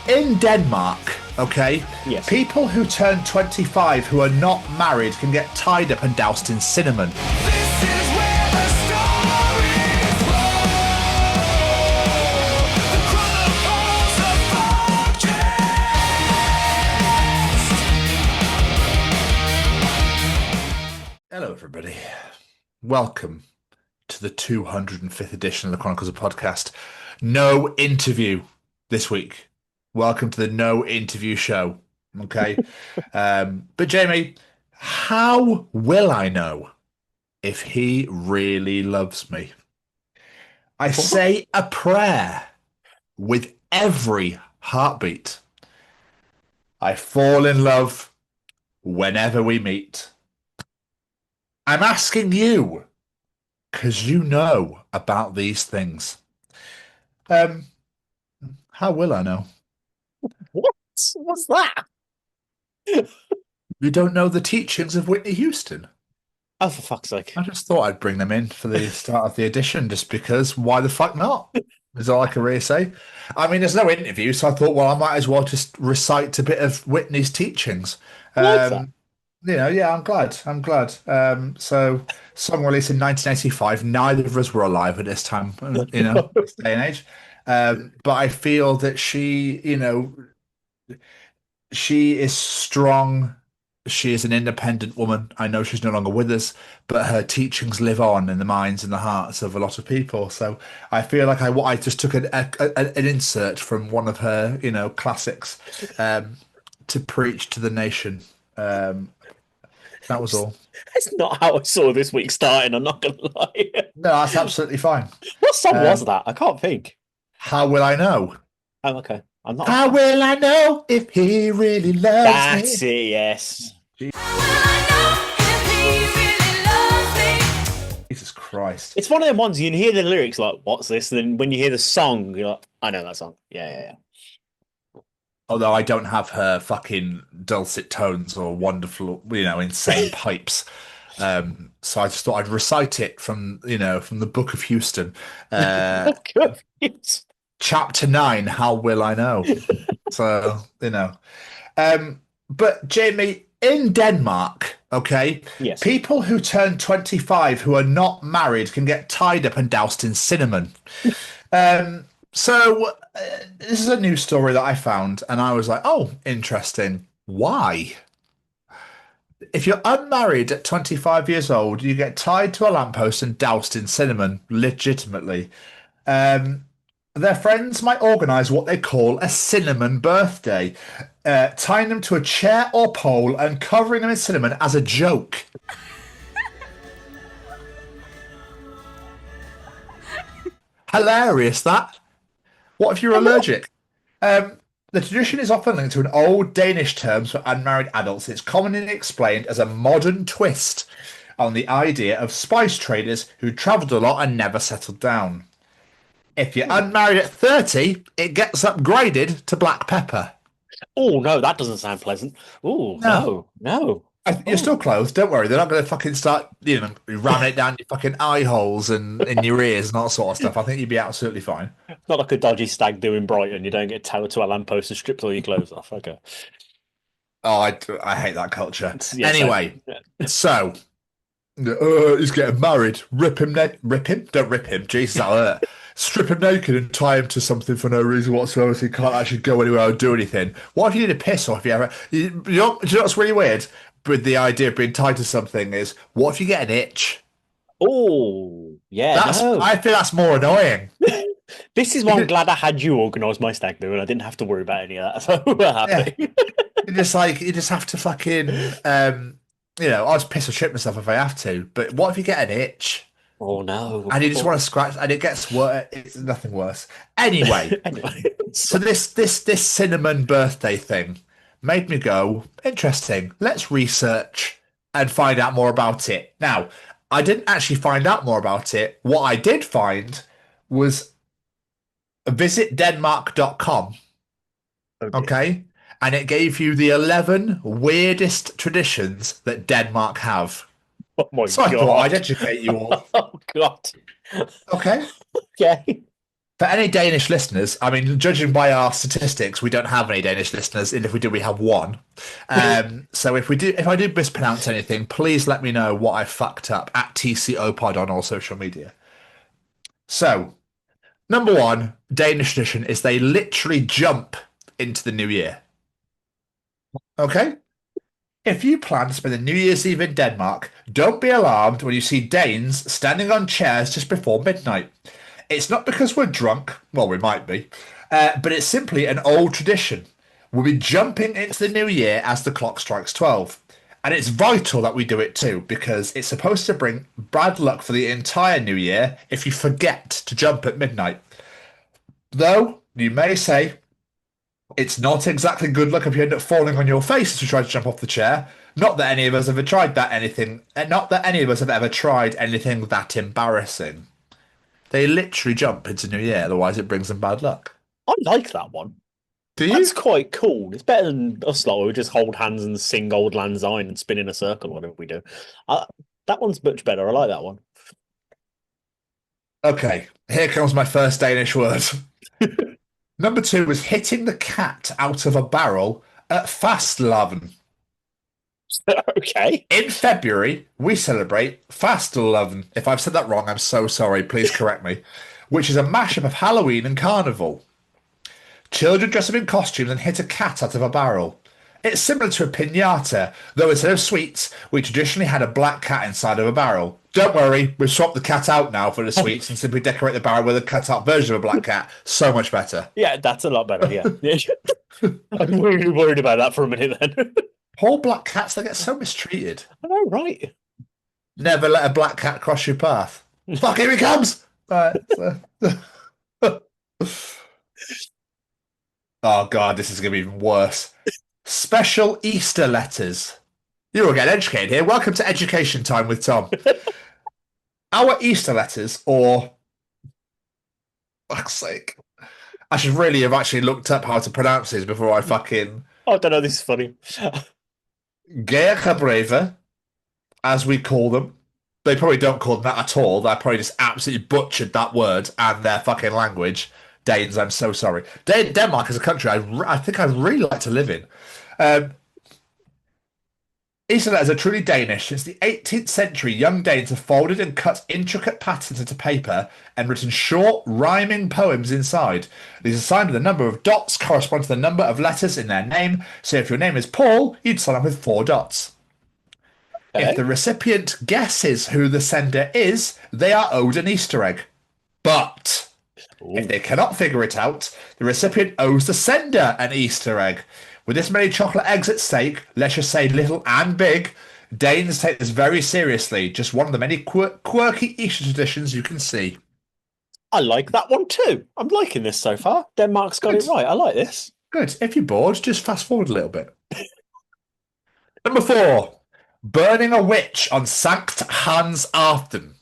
in Denmark, okay, Yes. people who turn 25 who are not married can get tied up and doused in cinnamon. This is where the stories roll. The Chronicles of Podcast. Hello, everybody. Welcome to the 205th edition of the Chronicles of Podcast. No interview this week. Welcome to the no interview show. Okay. But Jamie, how will I know if he really loves me? I say a prayer with every heartbeat. I fall in love whenever we meet. I'm asking you because you know about these things. How will I know? What? What's that? You don't know the teachings of Whitney Houston? Oh, for fuck's sake. I just thought I'd bring them in for the start of the edition just because why the fuck not? Is all I can really say. I mean, there's no interview, so I thought, well, I might as well just recite a bit of Whitney's teachings. Like that. Yeah, I'm glad. So song released in 1985. Neither of us were alive at this time, this day and age. But I feel that she is strong. She is an independent woman. I know she's no longer with us, but her teachings live on in the minds and the hearts of a lot of people. So I feel like I just took an insert from one of her, classics, to preach to the nation. That was all. That's not how I saw this week starting, I'm not going to lie. No, that's absolutely fine. What song was that? I can't think. How will I know? Oh, okay. I'm not. How will I know if he really loves That's me? it, yes. How will I know if he really loves me? Jesus Christ. It's one of them ones you can hear the lyrics like, what's this? And then when you hear the song, you're like, I know that song. Yeah. Although I don't have her fucking dulcet tones or wonderful, insane pipes. So I just thought I'd recite it from the Book of Houston. Good. Chapter 9, How Will I Know? So, but Jamie, in Denmark, okay, Yes. people who turn 25 who are not married can get tied up and doused in cinnamon. So this is a news story that I found, and I was like, oh, interesting. Why? If you're unmarried at 25 years old, you get tied to a lamppost and doused in cinnamon, legitimately. Their friends might organise what they call a cinnamon birthday, tying them to a chair or pole and covering them in cinnamon as a joke. Hilarious, that. What if you're allergic? The tradition is often linked to an old Danish term for unmarried adults. It's commonly explained as a modern twist on the idea of spice traders who travelled a lot and never settled down. If you're unmarried at 30, it gets upgraded to black pepper. Oh, no, that doesn't sound pleasant. Oh, no. You're still clothed, don't worry. They're not going to fucking start, ramming it down your fucking eye holes and in your ears and all that sort of stuff. I think you'd be absolutely fine. Not like a dodgy stag do in Brighton. You don't get towed to a lamppost and stripped all your clothes off. Okay. Oh, I hate that culture. Yeah, anyway, so he's getting married. Rip him? Don't rip him. Jesus, that'll hurt. Strip him naked and tie him to something for no reason whatsoever so he can't actually go anywhere or do anything. What if you need a piss or if you ever... do you know what's really weird with the idea of being tied to something is, what if you get an itch? Oh, yeah. I feel that's more annoying. This is why I'm glad I had you organise my stag do and I didn't have to worry about any of that. So we're happy. You just have to fucking, I'll just piss or shit myself if I have to. But what if you get an itch? Oh no! And you just want to scratch, and it gets worse. It's nothing worse. Anyway, so this cinnamon birthday thing made me go, interesting. Let's research and find out more about it. Now, I didn't actually find out more about it. What I did find was visit Denmark.com. Okay, and it gave you the 11 weirdest traditions that Denmark have. Oh my So I God. thought I'd educate you all. Oh God. Okay. Okay. For any Danish listeners, I mean, judging by our statistics, we don't have any Danish listeners, and if we do, we have one. So if I do mispronounce anything, please let me know what I fucked up at TCOpod on all social media. So, number one, Danish tradition is they literally jump into the new year. Okay? If you plan to spend the New Year's Eve in Denmark, don't be alarmed when you see Danes standing on chairs just before midnight. It's not because we're drunk, well, we might be, but it's simply an old tradition. We'll be jumping into the new year as the clock strikes 12. And it's vital that we do it too, because it's supposed to bring bad luck for the entire new year if you forget to jump at midnight. Though, you may say, it's not exactly good luck if you end up falling on your face as you try to jump off the chair. Not that any of us have ever tried anything that embarrassing. They literally jump into New Year, otherwise it brings them bad luck. I like that one. Do you? That's quite cool. It's better than us lot where we just hold hands and sing Old Lang Syne and spin in a circle, whatever we do. That one's much better. I like that one. Okay, here comes my first Danish word. Number 2 is hitting the cat out of a barrel at Fastloven. Okay. In February, we celebrate Fastelavn. If I've said that wrong, I'm so sorry. Please correct me. Which is a mashup of Halloween and Carnival. Children dress up in costumes and hit a cat out of a barrel. It's similar to a piñata, though instead of sweets, we traditionally had a black cat inside of a barrel. Don't worry, we've swapped the cat out now for the sweets and simply decorate the barrel with a cut-out version of a black cat. So much better. Yeah, that's a lot better. Yeah. I'm really worried about that for a minute then. Poor black cats, they get so mistreated. I know, right? Never let a black cat cross your path. Fuck, here he comes! Right, Oh, God, this is going to be even worse. Special Easter letters. You're all getting educated here. Welcome to Education Time with Tom. Our Easter letters, or... Fuck's sake. I should really have actually looked up how to pronounce these before I fucking... Oh, I don't know, this is funny. Geergebreve, as we call them. They probably don't call them that at all. They probably just absolutely butchered that word and their fucking language. Danes, I'm so sorry. Denmark is a country I think I'd really like to live in. Easter letters are truly Danish. Since the 18th century, young Danes have folded and cut intricate patterns into paper and written short, rhyming poems inside. These are signed with a number of dots correspond to the number of letters in their name. So if your name is Paul, you'd sign up with 4 dots. Okay. If the recipient guesses who the sender is, they are owed an Easter egg. But if they cannot figure it out, the recipient owes the sender an Easter egg. With this many chocolate eggs at stake, let's just say little and big, Danes take this very seriously. Just one of the many quirky Easter traditions you can see. I like that one too. I'm liking this so far. Denmark's got it right. I like this. Good. If you're bored, just fast forward a little bit. Number 4. Burning a witch on Sankt Hans Aften.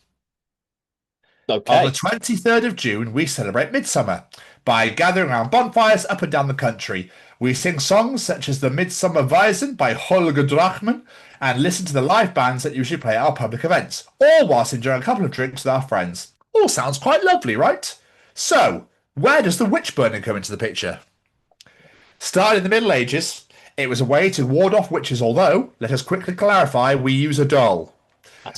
Okay. On the 23rd of June, we celebrate Midsummer by gathering around bonfires up and down the country. We sing songs such as the Midsummer Weisen by Holger Drachmann and listen to the live bands that usually play at our public events, all whilst enjoying a couple of drinks with our friends. All sounds quite lovely, right? So, where does the witch burning come into the picture? Started in the Middle Ages, it was a way to ward off witches, although, let us quickly clarify, we use a doll.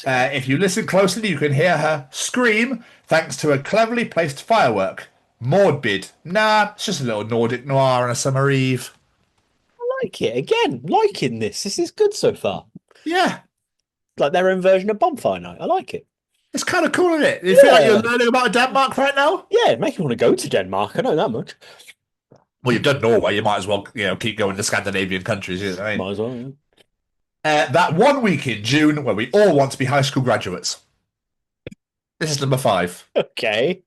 If you listen closely, you can hear her scream thanks to a cleverly placed firework. Mordbid. Nah, it's just a little Nordic noir on a summer eve. I like it. Again, liking this. This is good so far. Yeah. Like their own version of Bonfire Night. I like it. It's kind of cool, isn't it? You feel like you're learning about Denmark right now? Yeah, it makes me want to go to Denmark. I know that much. Well, you've done Norway. You might as well, keep going to Scandinavian countries. You know what I mean? Might as well, yeah. That one week in June where we all want to be high school graduates. This is number 5. Okay.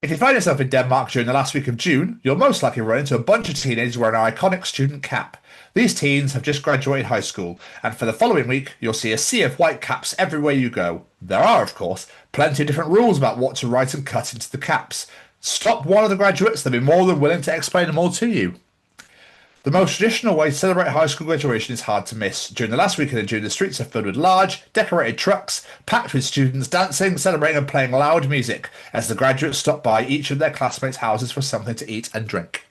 If you find yourself in Denmark during the last week of June, you'll most likely run into a bunch of teenagers wearing an iconic student cap. These teens have just graduated high school, and for the following week, you'll see a sea of white caps everywhere you go. There are, of course, plenty of different rules about what to write and cut into the caps. Stop one of the graduates, they'll be more than willing to explain them all to you. The most traditional way to celebrate high school graduation is hard to miss. During the last weekend of June, the streets are filled with large, decorated trucks, packed with students dancing, celebrating, and playing loud music as the graduates stop by each of their classmates' houses for something to eat and drink.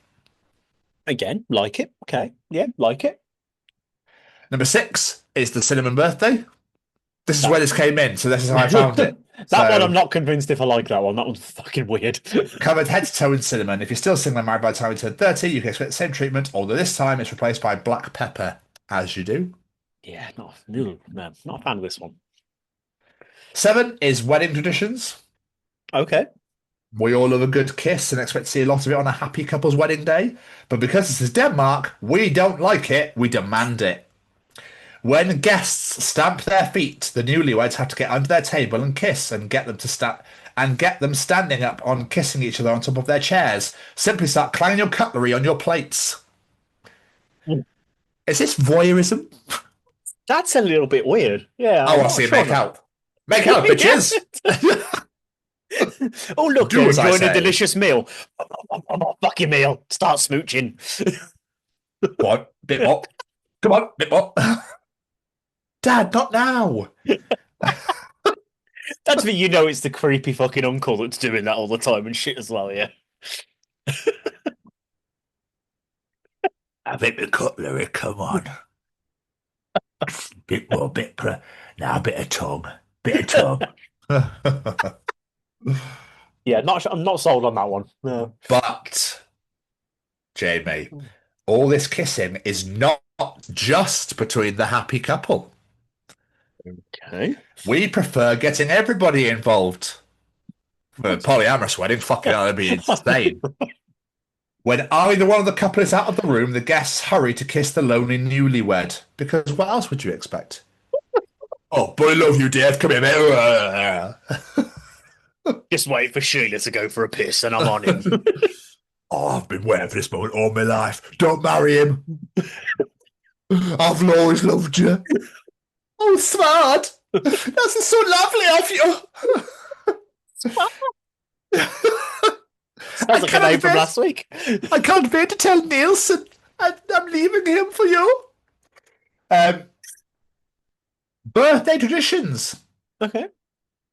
Again, like it. Okay. Yeah, like it. Number 6 is the cinnamon birthday. This is where this came in, so this is how I found it. That one, I'm not convinced if I like that one. That one's fucking weird. Covered head to toe in cinnamon. If you're still single and married by the time you turn 30, you can expect the same treatment, although this time it's replaced by black pepper, as you do. Yeah, not a fan of this one. 7 is wedding traditions. Okay. We all love a good kiss and expect to see a lot of it on a happy couple's wedding day. But because this is Denmark, we don't like it, we demand it. When guests stamp their feet, the newlyweds have to get under their table and kiss and get them standing up on kissing each other on top of their chairs. Simply start clanging your cutlery on your plates. Is this voyeurism? That's a little bit weird. Yeah. I want to see it make out. Make out, bitches! Oh, look, Do you're as I enjoying a say. delicious meal. Fuck your meal. Start smooching. Come on, bit more. Come on, bit more. Dad, not now. That's what you know. It's the creepy fucking uncle that's doing that all the time and shit as well. Yeah. A bit of cutlery, come on. Bit more, now a bit of tongue. Bit of tongue. Yeah. I'm not sold on that one. No. But, Jamie, all this kissing is not just between the happy couple. Okay. We prefer getting everybody involved. For a polyamorous wedding, fucking hell, that'd be insane. When either one of the couple is out of the room, the guests hurry to kiss the lonely newlywed. Because what else would you expect? Oh, but I love you, Dave. Come here, mate. Just wait for Sheila to go for a piss and I'm on him. Oh, I've been waiting for this moment all my life. Don't marry him. I've always loved you. Oh, smart. That's so lovely of you. Sounds like a name from last week. I can't wait to tell Nielsen I'm leaving him for you. Birthday traditions. Okay.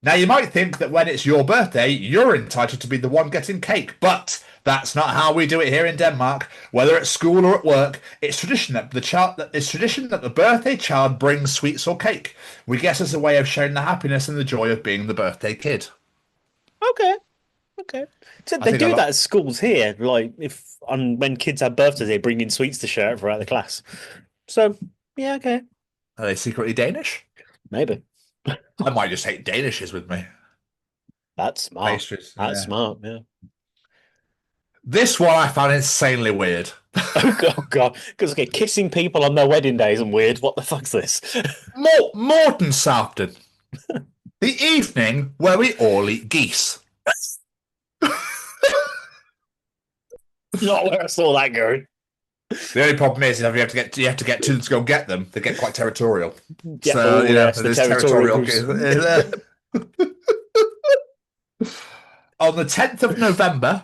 Now, you might think that when it's your birthday, you're entitled to be the one getting cake, but that's not how we do it here in Denmark. Whether at school or at work, it's tradition that the birthday child brings sweets or cake. We guess as a way of sharing the happiness and the joy of being the birthday kid. Okay. So they do that at schools here. Like when kids have birthdays, they bring in sweets to share it throughout the class. So yeah, okay. Are they secretly Danish? Maybe. I might just take Danishes with me. That's smart. Pastries. That's Yeah. smart, yeah. This one I found insanely weird. Oh god. Because okay, kissing people on their wedding day isn't weird. What the fuck's this? Mortensaften. The evening where we all eat geese. Not where I saw that going. The only problem is you have to get two to go get them. They get quite territorial. Yeah, So yes, the there's territorial On the 10th of November,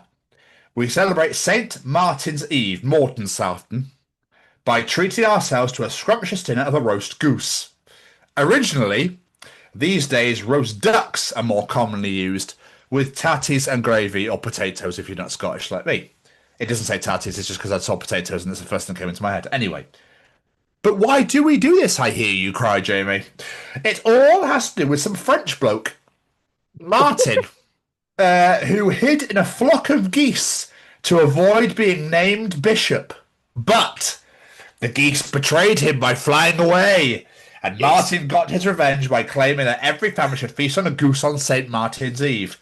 we celebrate St. Martin's Eve, Mortensaften, by treating ourselves to a scrumptious dinner of a roast goose. Originally, these days roast ducks are more commonly used, with tatties and gravy or potatoes if you're not Scottish like me. It doesn't say tatties, it's just because I saw potatoes and that's the first thing that came into my head. Anyway. But why do we do this, I hear you cry, Jamie? It all has to do with some French bloke, Martin, who hid in a flock of geese to avoid being named bishop. But the geese betrayed him by flying away, and Martin got his revenge by claiming that every family should feast on a goose on St. Martin's Eve.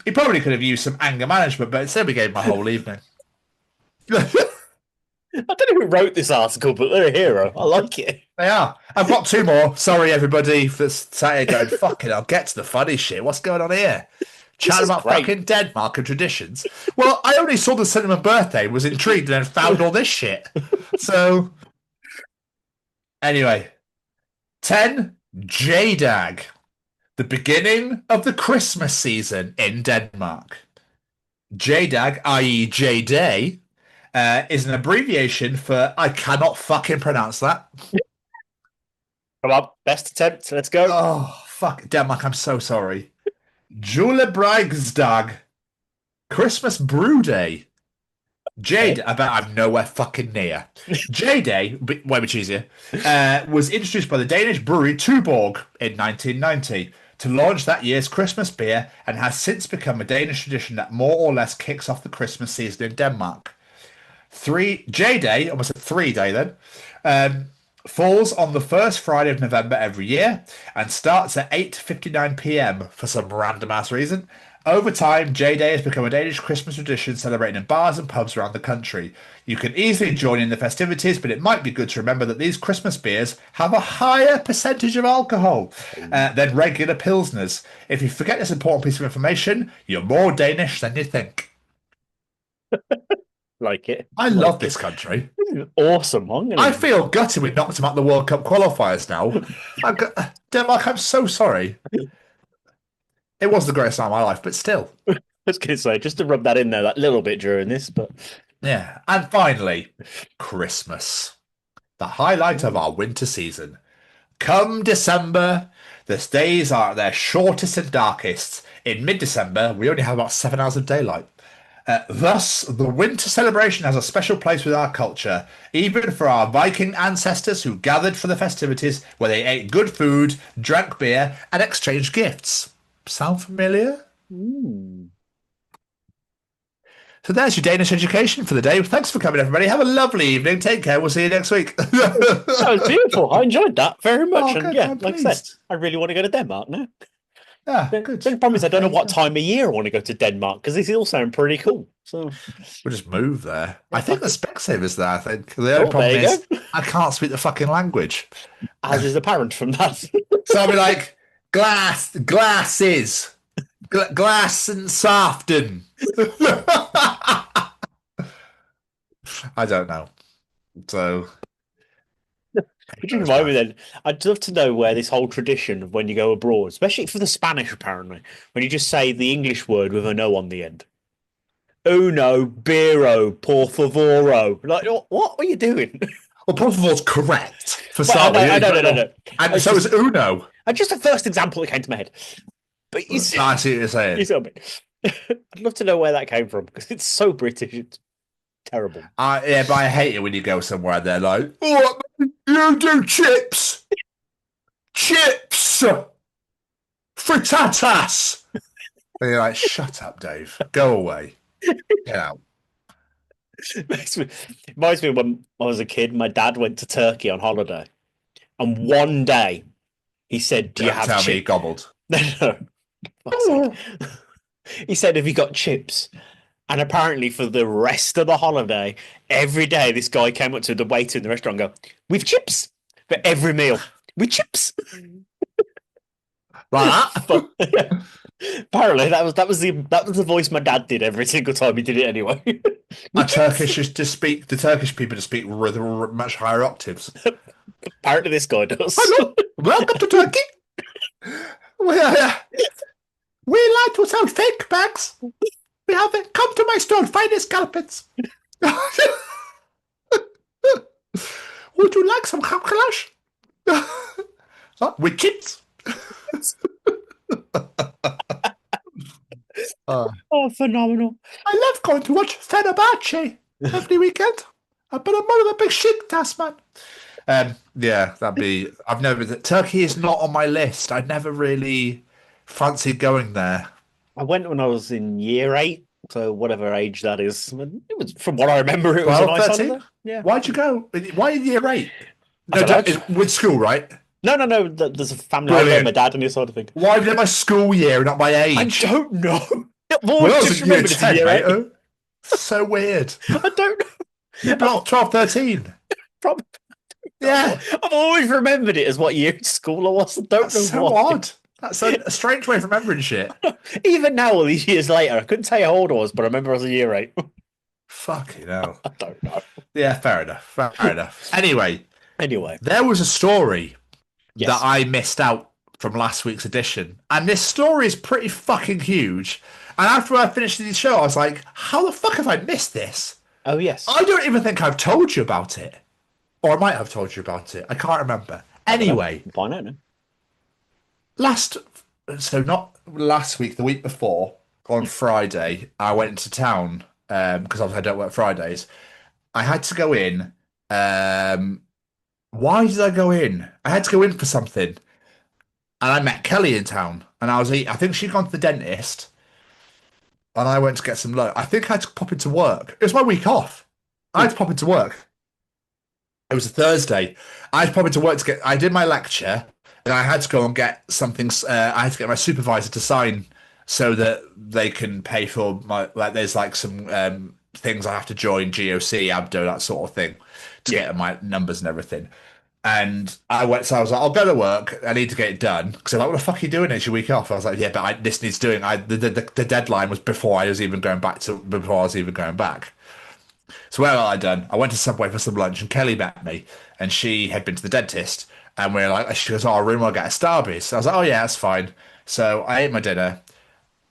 He probably could have used some anger management, but instead we gave him a whole evening. I don't know who wrote this article, but they're a hero. I like it. They are. I've got two more. Sorry, everybody, for sat here going, fucking, I'll get to the funny shit. What's going on here? Chat about great. fucking Denmark and traditions. Well, I only saw the cinnamon birthday, was intrigued, and then found all this shit. So, anyway. 10, J-Dag. The beginning of the Christmas season in Denmark. J-Dag, i.e. J-Day, is an abbreviation for I cannot fucking pronounce that. Come on, best attempt. Let's go. Oh, fuck. Denmark, I'm so sorry. Julebrigtsdag. Christmas Brew Day. Jade, I bet I'm nowhere fucking near. J-Day, way much easier, was introduced by the Danish brewery Tuborg in 1990 to launch that year's Christmas beer and has since become a Danish tradition that more or less kicks off the Christmas season in Denmark. J-Day, almost a 3-day then, falls on the first Friday of November every year and starts at 8:59 p.m. for some random ass reason. Over time, J-Day has become a Danish Christmas tradition celebrated in bars and pubs around the country. You can easily join in the festivities, but it might be good to remember that these Christmas beers have a higher percentage of alcohol than regular Pilsners. If you forget this important piece of information, you're more Danish than you think. Like it. I love this country. Awesome. I feel gutted we knocked them out the World Cup qualifiers now. Denmark, I'm so sorry. It was the greatest time of my life, but still. I was going to say, just to rub that in there that little bit during this, but... Yeah. And finally, Christmas. The highlight of our winter season. Come December, the days are at their shortest and darkest. In mid-December, we only have about 7 hours of daylight. Thus, the winter celebration has a special place with our culture, even for our Viking ancestors who gathered for the festivities where they ate good food, drank beer, and exchanged gifts. Sound familiar? So there's your Danish education for the day. Thanks for coming, everybody. Have a lovely evening. Take care. We'll see you next week. That was beautiful. I enjoyed that very much. Oh, and good, yeah, I'm like I said, pleased. I really want to go to Denmark now. Yeah, The good. only problem is I don't know what time of year I want to go to Denmark because these all sound pretty cool. So We'll just move there. I think the Specsavers there. I think the only Oh, problem there you is I can't speak the fucking language. as is apparent from that. So I'll be like, glasses, glass and soften. I don't know. So Would you remind me then? I'd love to know where this whole tradition of when you go abroad, especially for the Spanish, apparently, when you just say the English word with an O on the end. Uno, biro, por favoro. Like, what are you doing? well, por favor's correct for Well, starting. I know. And so is Uno. Just the first example that came to my head. But you I see what you're saying. you saw me. I'd love to know where that came from because it's so British. It's terrible. Yeah, but I hate it when you go somewhere and they're like, "Oh, you do chips, frittatas." And you're like, "Shut up, Dave. Go away. Get out." Reminds me when I was a kid, my dad went to Turkey on holiday, and one day he said, "Do you Don't have tell me he chips?" gobbled. No. Fuck's sake. He said, "Have you got chips?" And apparently, for the rest of the holiday, every day this guy came up to the waiter in the restaurant and go, "With chips for every meal, with chips." Like that? But, yeah. Apparently, that was the voice my dad did every single time he did it anyway. The Turkish people just speak with much higher octaves. Apparently, this guy does. Hello, welcome to Turkey. We like to sell fake bags. We have it. Come to my store, finest carpets. Would you like some hamkalash? With chips. Oh, phenomenal. I love going to watch Fenerbahce every weekend. But I'm more of a big Besiktas man. Yeah, Turkey is not on my list. I never really fancied going there. I went when I was in year 8, so whatever age that is. It was, from what I remember, it was 12, a nice 13? holiday. Yeah. Why'd you go? Why in year 8? I No, don't know. with school, right? No. There's a family Brilliant. holiday, my dad and this sort of thing. Why did my school year, not my age? I don't know. I've Well, always I was just in year remembered it's 10, year mate. 8. Oh, so weird. I don't know. You're not 12, 13. Probably. Yeah. I've always remembered it as what year in school I was. I don't That's know so why. odd. That's a strange way of remembering shit. Even now, all these years later, I couldn't tell you how old I was, but I remember I was in year 8. Fucking hell. I don't know. Yeah, fair enough. Fair enough. Anyway, There was a story Yes. that I missed out from last week's edition. And this story is pretty fucking huge. And after I finished the show, I was like, how the fuck have I missed this? Oh yes. I don't even think I've told you about it. Or I might have told you about it. I can't remember. I don't know. Anyway, Find out now. last, so not last week, the week before, on Friday, I went into town because obviously I don't work Fridays. I had to go in. Why did I go in? I had to go in for something. And I met Kelly in town. And I think she'd gone to the dentist. And I went to get some lunch. I think I had to pop into work. It was my week off. I had to pop into work. It was a Thursday. I had to pop into work to get. I did my lecture, and I had to go and get something. I had to get my supervisor to sign so that they can pay for my. Like, there's like some things I have to join, GOC, Abdo, that sort of thing, to get my numbers and everything. And I went, so I was like, I'll go to work. I need to get it done. Because they're like, what the fuck are you doing? It's your week off. I was like, yeah, but this needs doing. The deadline was before I was even going back. So what had I done? I went to Subway for some lunch, and Kelly met me, and she had been to the dentist, and we were like, she goes, "Oh, I really want to get a Starbucks." I was like, "Oh yeah, that's fine." So I ate my dinner.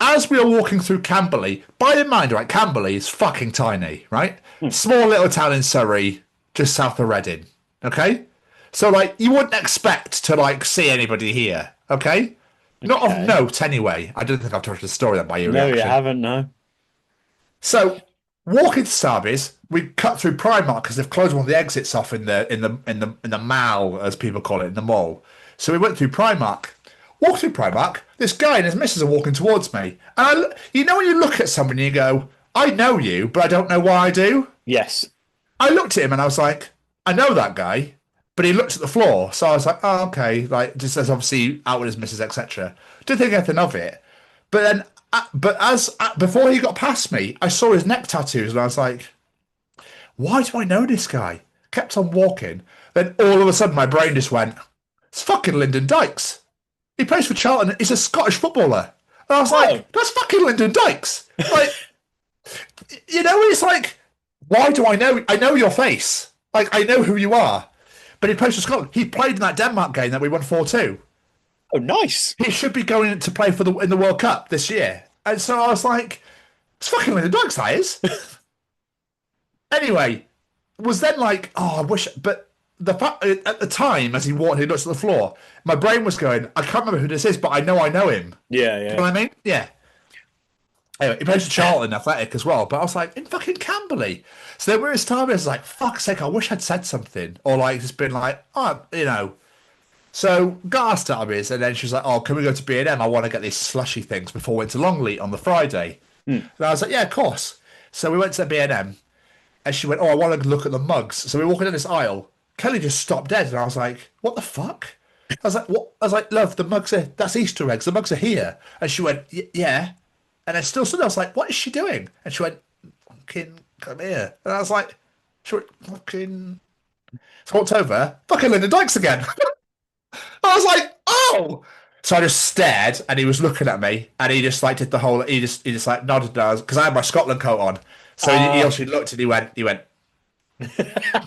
As we were walking through Camberley, bear in mind, right, Camberley is fucking tiny, right? Small little town in Surrey, just south of Reading. Okay, so like you wouldn't expect to like see anybody here. Okay, not of note anyway. I don't think I've told you the story that by your No, reaction. you haven't. No. So walking to Starbucks, we cut through Primark because they've closed one of the exits off in the mall, as people call it, in the mall. So we went through Primark. Walked through Primark. This guy and his missus are walking towards me, and you know when you look at someone and you go, "I know you, but I don't know why I do." Yes. I looked at him and I was like, "I know that guy," but he looked at the floor, so I was like, "Oh, okay." Like just as obviously out with his missus, etc. Didn't think anything of it, but then. Before he got past me, I saw his neck tattoos and I was like, why do I know this guy? Kept on walking. Then all of a sudden my brain just went, it's fucking Lyndon Dykes. He plays for Charlton. He's a Scottish footballer. And I was like, that's fucking Lyndon Dykes. Like, you know, it's like, why do I know? I know your face. Like, I know who you are. But he plays for Scotland. He played in that Denmark game that we won 4-2. Oh, nice. He should be going to play in the World Cup this year. And so I was like, it's fucking Lyndon Dykes, that is. Anyway, was then like, oh, I wish, but the fact at the time as he walked, he looks at the floor, my brain was going, I can't remember who this is, but I know him. Yeah, yeah. You know what I mean? Yeah. Anyway, he plays for Charlton Athletic as well, but I was like, in fucking Camberley. So then we were at Starbucks, I was like, fuck's sake, I wish I'd said something. Or like, just been like, oh, you know. So got our Starbucks, and then she was like, oh, can we go to B&M? I want to get these slushy things before we went to Longleat on the Friday. And I was like, yeah, of course. So we went to B&M, and she went, oh, I want to look at the mugs. So we were walking down this aisle. Kelly just stopped dead, and I was like, what the fuck? I was like, what? I was like, love, the mugs are, that's Easter eggs. The mugs are here. And she went, yeah. And I still stood there. I was like, what is she doing? And she went, fucking, come here. And I was like, she went, fucking. So I walked over, fucking Lyndon Dykes again. I was like, oh. So I just stared, and he was looking at me, and he just like did the whole. He just like nodded because I had my Scotland coat on. So he actually looked, and he went.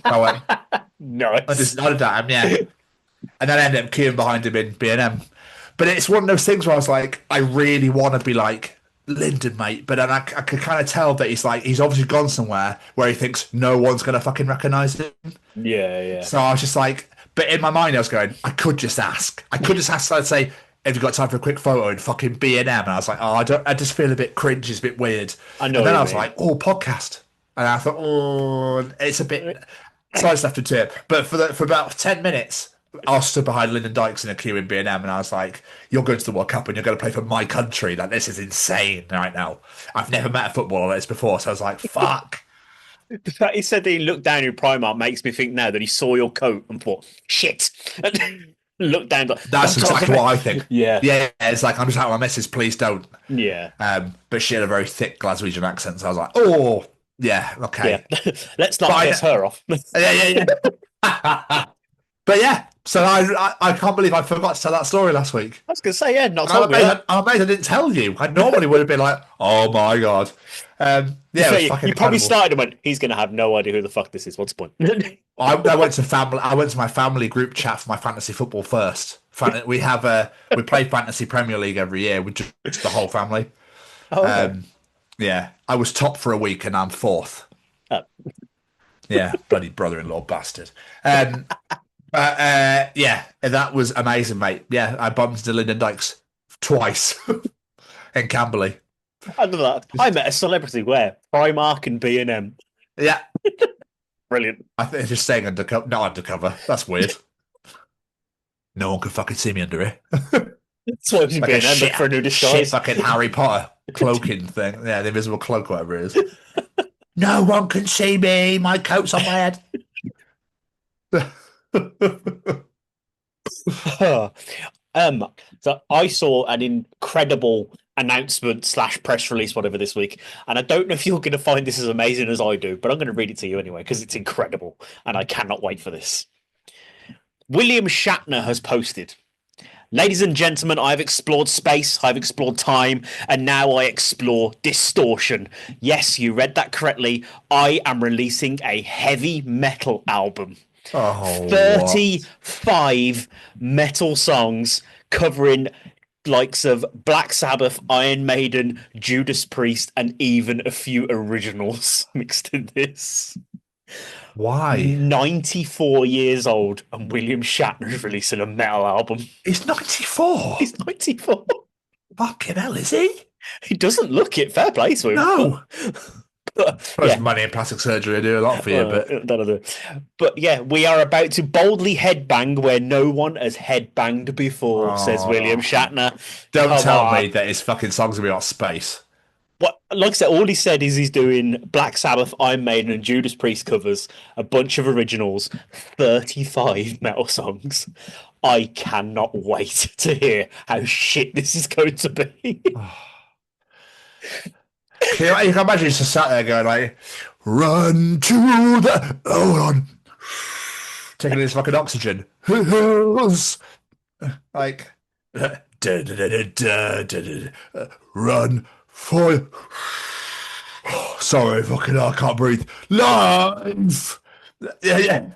I went. Nice. I just nodded at him, yeah. And then I ended up queuing behind him in B&M. But it's one of those things where I was like, I really want to be like Lyndon, mate. But then I could kind of tell that he's obviously gone somewhere where he thinks no one's going to fucking recognise him. Yeah, yeah. So I was just like, but in my mind I was going, I could just ask. I'd say, have you got time for a quick photo in fucking B&M? And I was like, oh, I just feel a bit cringe. It's a bit weird. I know. And then I was like, oh, podcast. And I thought, oh, it's a bit. So I just left it to it. But for about 10 minutes, I was stood behind Lyndon Dykes in a queue in B&M, and I was like, you're going to the World Cup and you're going to play for my country. Like, this is insane right now. I've never met a footballer like this before. So I was like, fuck. The fact he said that he looked down your Primark makes me think now that he saw your coat and thought, shit. And looked down. Like, That's exactly what I think. Yeah. Yeah, it's like, I'm just out with my missus, please don't. Yeah. But she had a very thick Glaswegian accent, so I was like, oh, yeah, okay. Yeah. Let's not piss her off. Yeah. But yeah, so I can't believe I forgot to tell that story last week. I was going to say, yeah, not I'm told me that. amazed I didn't tell you. I normally would have been like, oh my God. Yeah, it was fucking You probably incredible. started and went, he's going to have no idea who the fuck this is. What's the point? I went to my family group chat for my fantasy football first. We play fantasy Premier League every year with just the whole family. Oh, okay. Yeah, I was top for a week and I'm fourth. Oh. Yeah, bloody brother-in-law bastard. Yeah, that was amazing, mate. Yeah, I bumped into Lyndon Dykes twice in Camberley. I love that. I met a celebrity where Primark and B&M. Yeah, Brilliant. I think just saying undercover, not undercover. That's weird. No one could fucking see me under it. That's why Like a B&M shit, look for a new shit disguise. fucking Harry Potter cloaking thing. Yeah, the invisible cloak, whatever it is. No one can see me. My coat's on my head. So I saw an incredible announcement slash press release, whatever, this week, and I don't know if you're going to find this as amazing as I do, but I'm going to read it to you anyway because it's incredible, and I cannot wait for this. William Shatner has posted. Ladies and gentlemen, I've explored space, I've explored time, and now I explore distortion. Yes, you read that correctly. I am releasing a heavy metal album. Oh, 35 metal songs covering likes of Black Sabbath, Iron Maiden, Judas Priest, and even a few originals mixed in this. why? 94 years old, and William Shatner is releasing a metal album. He's 94. He's 94. Fucking hell, is he? He doesn't look it. Fair play to him. No. But, yeah. Money and plastic surgery do a lot for you, but yeah, we are about to boldly headbang where no one has headbanged before, says William Shatner. Don't tell me that his fucking songs will be about space. What, like I said, all he said is he's doing Black Sabbath, Iron Maiden, and Judas Priest covers, a bunch of originals, 35 metal songs. I cannot wait to hear how shit this is going to be. You can imagine he's just sat there going like, run to the... Hold on. Taking his fucking oxygen. Like... Run for... Sorry, fucking I can't breathe. Live! Yeah.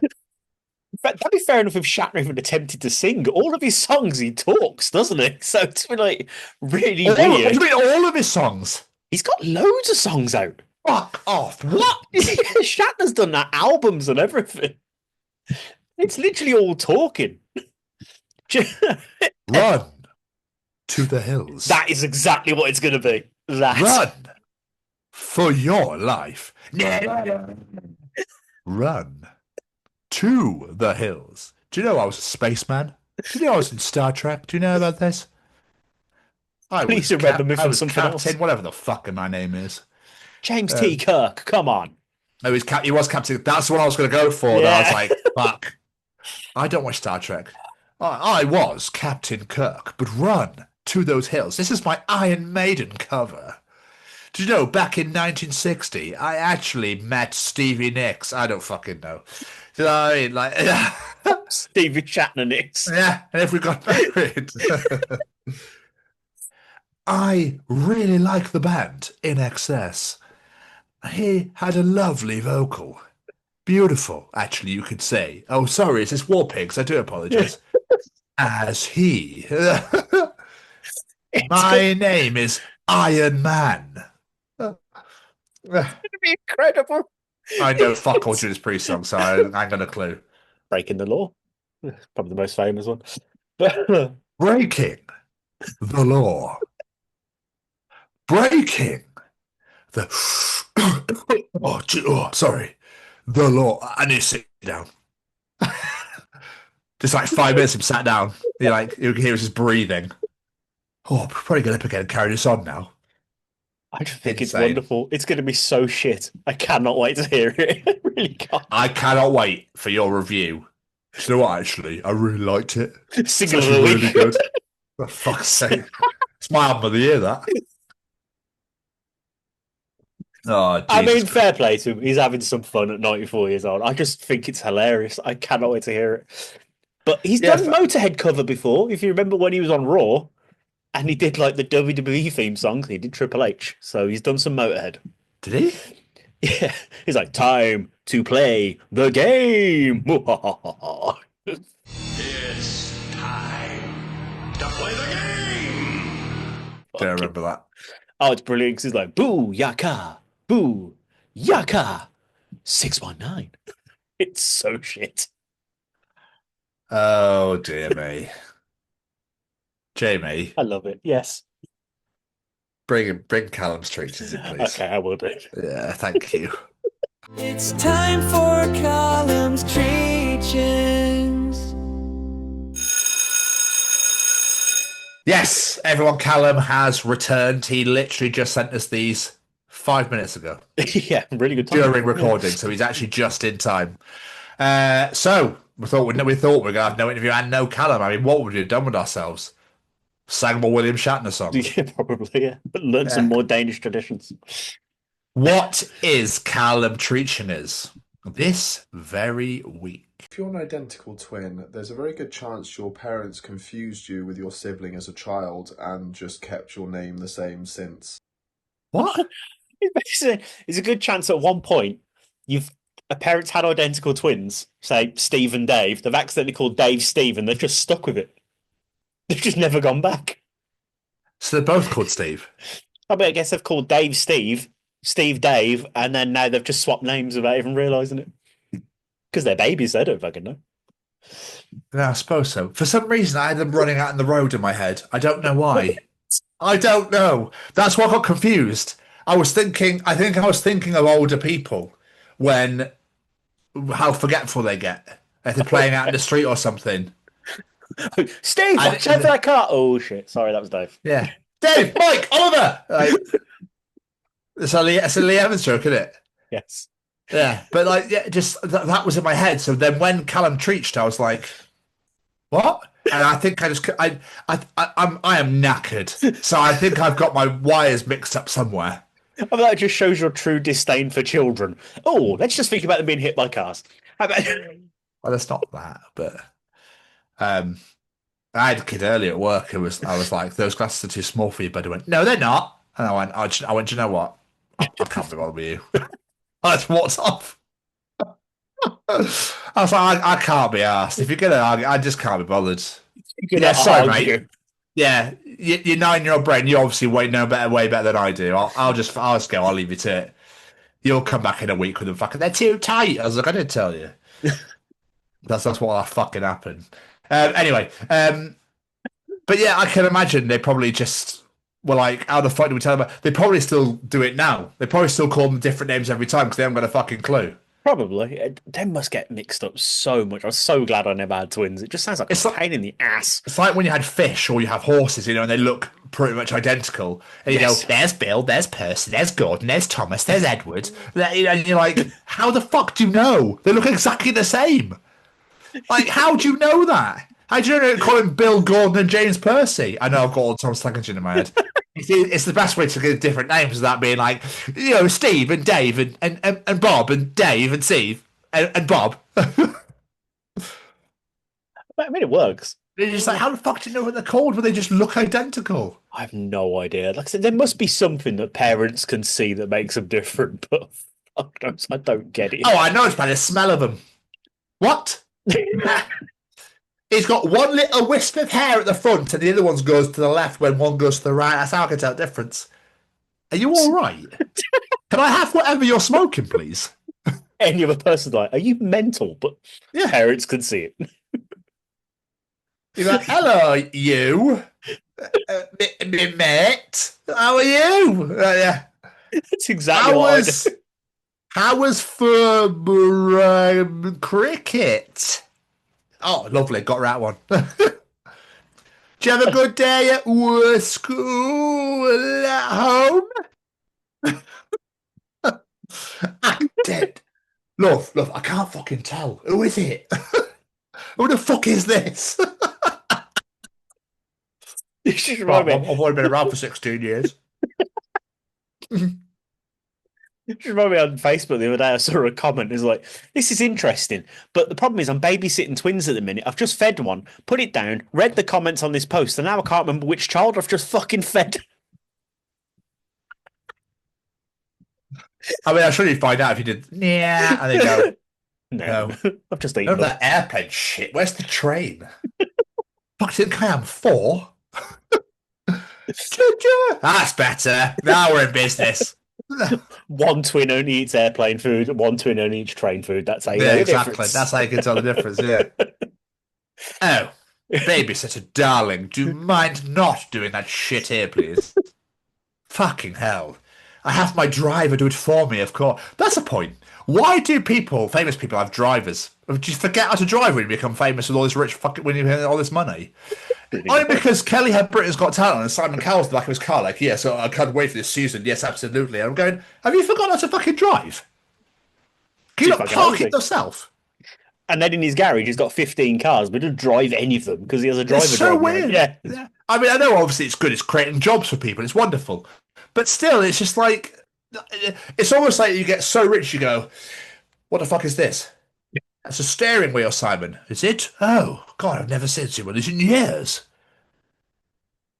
That'd be fair enough if Shatner even attempted to sing. All of his songs he talks, doesn't he? So it's like really weird. What do you mean all of his songs? He's got loads of songs out. Fuck off. What? Shatner's done that, albums and everything. It's literally all talking. Run to the hills. That is exactly what it's going to be. Run for your life. Run to the hills. Do you know I was a spaceman? Do you know I was in Star Trek? Do you know about this? I Please remember me from something else. Whatever the fuck my name is. James T. Kirk, come on. No, he was Captain. That's what I was going to go for. Yeah. I was like, fuck. I don't watch Star Trek. I was Captain Kirk, but run to those hills. This is my Iron Maiden cover. Do you know, back in 1960, I actually met Stevie Nicks. I don't fucking know. Do you know what I mean? Like, Stevie Shatner Nicks. Yeah, and if we got married. I really like the band In Excess. He had a lovely vocal. Beautiful, actually, you could say. Oh, sorry, it's just War Pigs. I do apologize. As he. My name is Iron Man. It's going to be incredible. I know fuck all Judas Priest songs, so I ain't got a clue. Breaking the Law. Probably the most famous one. Breaking the law. Breaking the... sorry. The law. I need to sit down. Just like 5 minutes, him sat down. You can hear his breathing. Oh, probably going to again carry this on now. I just think it's wonderful. It's going to be so shit. I cannot wait to hear it. I really can't. I cannot wait for your review. Do you know what, actually? I really liked it. It's really good. For fuck's sake. It's my album of the year, that. Oh, Jesus I mean, Christ. fair play to him. He's having some fun at 94 years old. I just think it's hilarious. I cannot wait to hear it. But he's done Motorhead cover before. If you remember when he was on Raw, and he did like the WWE theme songs, he did Triple H. So he's done some Motorhead. Did he? Yeah. He's like, time to play the game. It's time to play the game. Don't remember that. Oh, it's brilliant. He's like, boo, yaka, boo, yaka, 619. It's so shit. Oh dear me. Jamie, I love it. Yes. bring Callum's treats in, please. Okay, I will do. Yeah, thank you. It's time for Columns Treations. Yes, everyone, Callum has returned. He literally just sent us these 5 minutes ago Yeah, really good time. during recording, so he's actually just in time. So we thought we were gonna have no interview and no Callum. I mean, what would we have done with ourselves? Sang more William Shatner songs. Yeah, probably, yeah. But learn some more Danish traditions. What is Callum Treachen is this very week? If you're an identical twin, there's a very good chance your parents confused you with your sibling as a child and just kept your name the same since. What? It's a good chance at one point a parents had identical twins, say Steve and Dave. They've accidentally called Dave Steve and they've just stuck with it. They've just never gone back. So they're both called Steve. I guess they've called Dave Steve, Steve Dave, and then now they've just swapped names without even realising it. Because they're babies, they don't fucking know. Yeah, I suppose so. For some reason, I had them running out in the road in my head. I don't know why. I don't know. That's why I got confused. I think I was thinking of older people when how forgetful they get if they're playing out in the street or something. Steve, watch out for that car. Oh shit! Sorry, that was Dave. Yeah, Dave, Mike, Oliver. It's a Lee Evans joke, isn't it? Yes. Yeah, but like, yeah, just that was in my head. So then when Callum treached, I was like, "What?" And I think I am knackered. So I think I've got my wires mixed up somewhere. I mean, that just shows your true disdain for children. Oh, let's just think about them being hit by cars. How about... Well, it's not that, but I had a kid earlier at work who I was like, "Those glasses are too small for you," but he went, "No, they're not." And I went, "You know what? I can't be bothered with you." I just walked off. I was like, I can't be asked. If you're gonna argue, I just can't be bothered. Yeah, sorry, mate. Yeah, your 9-year-old brain, you obviously way better than I do. I'll just go. I'll leave you to it. You'll come back in a week with them fucking. They're too tight. I was like, I didn't tell you. That's what fucking happened. Anyway, but yeah, I can imagine they probably just were like, how the fuck do we tell them? They probably still do it now. They probably still call them different names every time because they haven't got a fucking clue. Probably. They must get mixed up so much. I was so glad I never had twins. It just sounds like a pain in the ass. It's like when you had fish or you have horses, and they look pretty much identical. And you go, there's Bill, there's Percy, there's Gordon, there's Thomas, there's Edward. And you're like, how the fuck do you know? They look exactly the same. Like, how do you know that? How do you know call him Bill, Gordon, and James Percy? I know I've got all Thomas Slankinson in my head. It's the best way to get different names without being like, Steve and Dave and Bob and Dave and Steve and Bob. I mean, it works. They're just like, how the fuck do you know what they're called when they just look identical? I have no idea. Like I said, there must be something that parents can see that makes them different, but fuck knows, I don't get it. Oh, I know it's by the smell of them. What? He's got one little wisp of hair at the front and the other one goes to the left when one goes to the right. That's how I can tell the difference. Are you all right? Can I have whatever you're smoking, please? Any other person's like, are you mental? But Yeah. parents can see it. You're like, hello, you. Mate. How are you? Yeah. That's exactly what I do. How was cricket? Oh, lovely. Got right one. Did you have a good day at work, school, at home? I'm dead. Love, I can't fucking tell. Who is it? Who the fuck is this? You should remind me. I've only been around for 16 years. You should remind me on Facebook the other day. I saw a comment. It's like, this is interesting, but the problem is I'm babysitting twins at the minute. I've just fed one, put it down, read the comments on this post, and now I can't remember which child I've just fucking fed. I mean, I'm sure you'd find out if you did. Yeah, and they go, No, I've just eaten none of them. that airplane shit. Where's the train? Fuck, think I am 4? That's better. Now we're in business. One twin only eats airplane food, one twin only eats train food. That's how you Yeah, know the exactly. difference. That's how you can tell the difference. Yeah. Oh, baby's such a darling. Do you mind not doing that shit here, please? Fucking hell. I have my driver do it for me, of course. That's the point. Why do people, famous people, have drivers? Do you forget how to drive when you become famous with all this rich fucking, when you have all this money? Really Only good. because Kelly had Britain's Got Talent and Simon Cowell's the back of his car, like, yeah, so I can't wait for this season. Yes, absolutely. And I'm going, have you forgotten how to fucking drive? Can you Too not fucking park lazy. it yourself? And then in his garage, he's got 15 cars, but he doesn't drive any of them because he has a driver It's so driving around. weird. Yeah. I mean, I know obviously it's good, it's creating jobs for people, it's wonderful. But still, it's just like, it's almost like you get so rich, you go, what the fuck is this? That's a steering wheel, Simon. Is it? Oh, God, I've never seen one of these in years.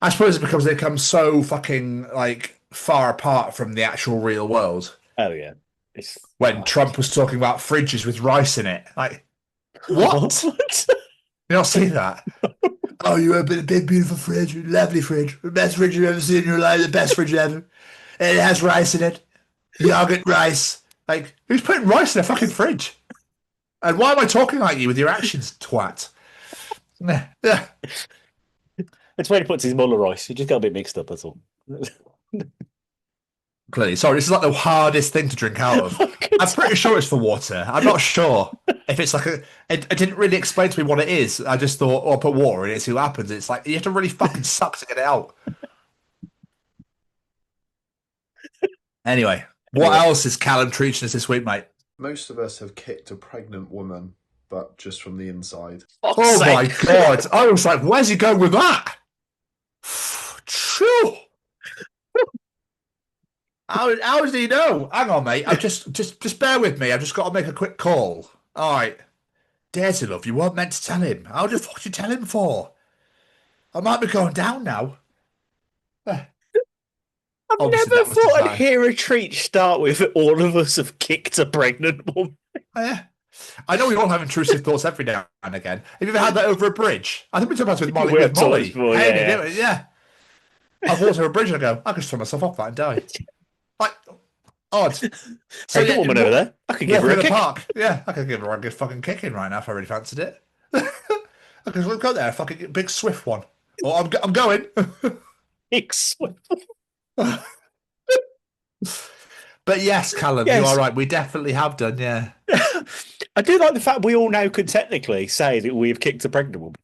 I suppose it's because they come so fucking, like, far apart from the actual real world. Oh, yeah. It's When Trump was talking about fridges with rice in it. Like, what? You not see that? Oh, you have a big, beautiful fridge, lovely fridge, the best fridge you've ever seen in your life, the best fridge ever. And it has rice in it, yogurt, rice. Like, who's putting rice in a fucking fridge? And why am I talking like you with your actions, twat? Yeah. It's when he puts his Muller rice. He just got a bit mixed up, that's all. Clearly, sorry, this is like the hardest thing to drink out of. I'm pretty sure it's for water. I'm not sure if it's like it didn't really explain to me what it is. I just thought, oh, I'll put water in it, see what happens. It's like you have to really fucking suck to get it out. Anyway, what else is Callum treating us this week, mate? Most of us have kicked a pregnant woman, but just from the inside. Oh my God. I was like, where's he going with that? True. How does he know? Hang on, mate. I just bear with me. I've just got to make a quick call. All right. Daisy, love, you weren't meant to tell him. How the fuck did you tell him for? I might be going down now. I've Obviously, never that was thought I'd designed. hear a treat start with all of us have kicked a pregnant woman. Yeah. I know we all have intrusive thoughts every now and again. Have you ever had that over a bridge? I think we talked about it with Molly. We have With Molly. talked before, Hey, yeah. they do it, yeah. I've walked over a bridge and I go, I could just throw myself off that and die. Like, odd. Pregnant woman over there. I could give her in a the kick. park. Yeah, I could give her a good fucking kick in right now if I really fancied it. I could go there, fucking big swift one. Oh, I'm going. But yes, Callum, Yes. you are right. We definitely have done, yeah. I do like the fact we all now could technically say that we've kicked a pregnant woman.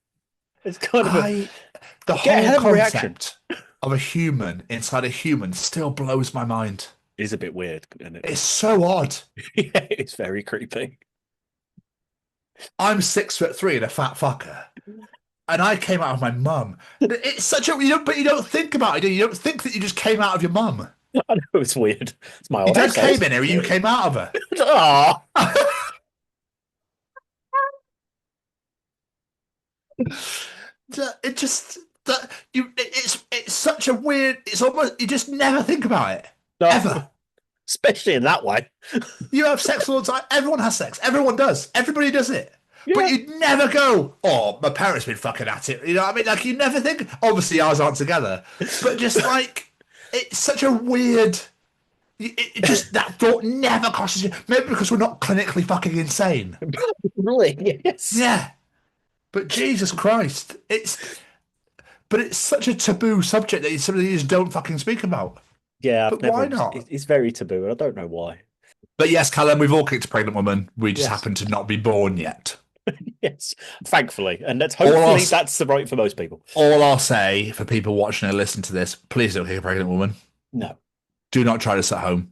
It's kind of The Get a hell whole of a reaction. concept of a human inside a human still blows my mind. is a bit weird, isn't it? It's so odd. Yeah, it's very creepy. I'm 6'3" and a fat fucker. And I came out of my mum. It's such a but you don't think about it, do you? You don't think that you just came out of your mum. I know it's weird. It's my Your old dad house. came in here and you came out of her. Aw. It just it's such a weird. It's almost you just never think about it No, ever. especially in that way. You have sex all the time. Everyone has sex. Everyone does. Everybody does it. Yeah. But you'd never go, oh, my parents been fucking at it. You know what I mean? Like, you never think, obviously ours aren't together, but just like, it's such a weird, it just, that thought never crosses you. Maybe because we're not clinically fucking insane. Really? Yes. Yeah. But Jesus Christ, but it's such a taboo subject that some of these don't fucking speak about. Yeah, But why not? It's very taboo, and I don't know why. But yes, Callum, we've all kicked a pregnant woman. We just Yes. happen to not be born yet. Yes, thankfully, and that's Or hopefully else- that's the right for most people. All I'll say for people watching and listening to this, please don't kick a pregnant woman. No, Do not try this at home.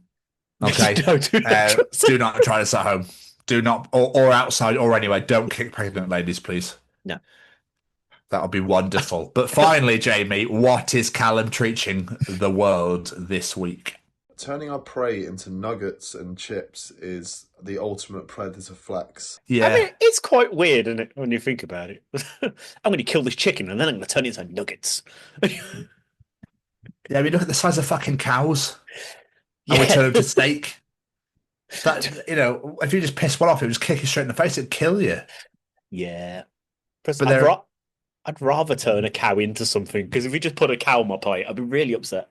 Okay? No, do not. Do not try this at home. Do not, or outside, or anywhere. Don't kick pregnant ladies, please. No. That would be wonderful. But finally, Jamie, what is Callum treating the world this week? Turning our prey into nuggets and chips is the ultimate predator flex. Yeah. I mean, it's quite weird, isn't it, when you think about it? I'm going to kill this chicken, and then I'm going to turn it into nuggets. Yeah, I mean, look at the size of fucking cows. And we Yeah. turn them to steak. That, you know, if you just piss one off, it would just kick you straight in the face, it'd kill you. Yeah. Plus, But they're- I'd rather turn a cow into something, because if you just put a cow on my plate, I'd be really upset.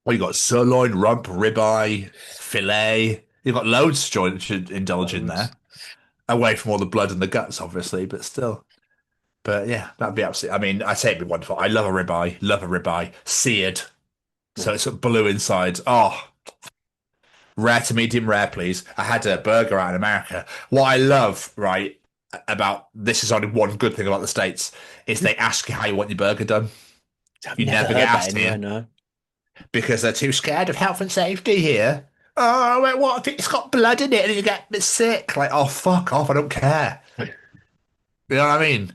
Well, you got sirloin, rump, ribeye, fillet. You've got loads to indulge in Loads. there. Away from all the blood and the guts, obviously, but still. But yeah, that'd be absolutely. I mean, I say it'd be wonderful. I love a ribeye, seared, so it's blue inside. Oh, rare to medium rare, please. I had a burger out in America. What I love, right, about this is only one good thing about the States is they ask you how you want your burger done. I've You never never heard get that asked anywhere, here no. because they're too scared of health and safety here. Oh, wait, what if it's got blood in it and you get a bit sick? Like, oh, fuck off! I don't care. You know what I mean?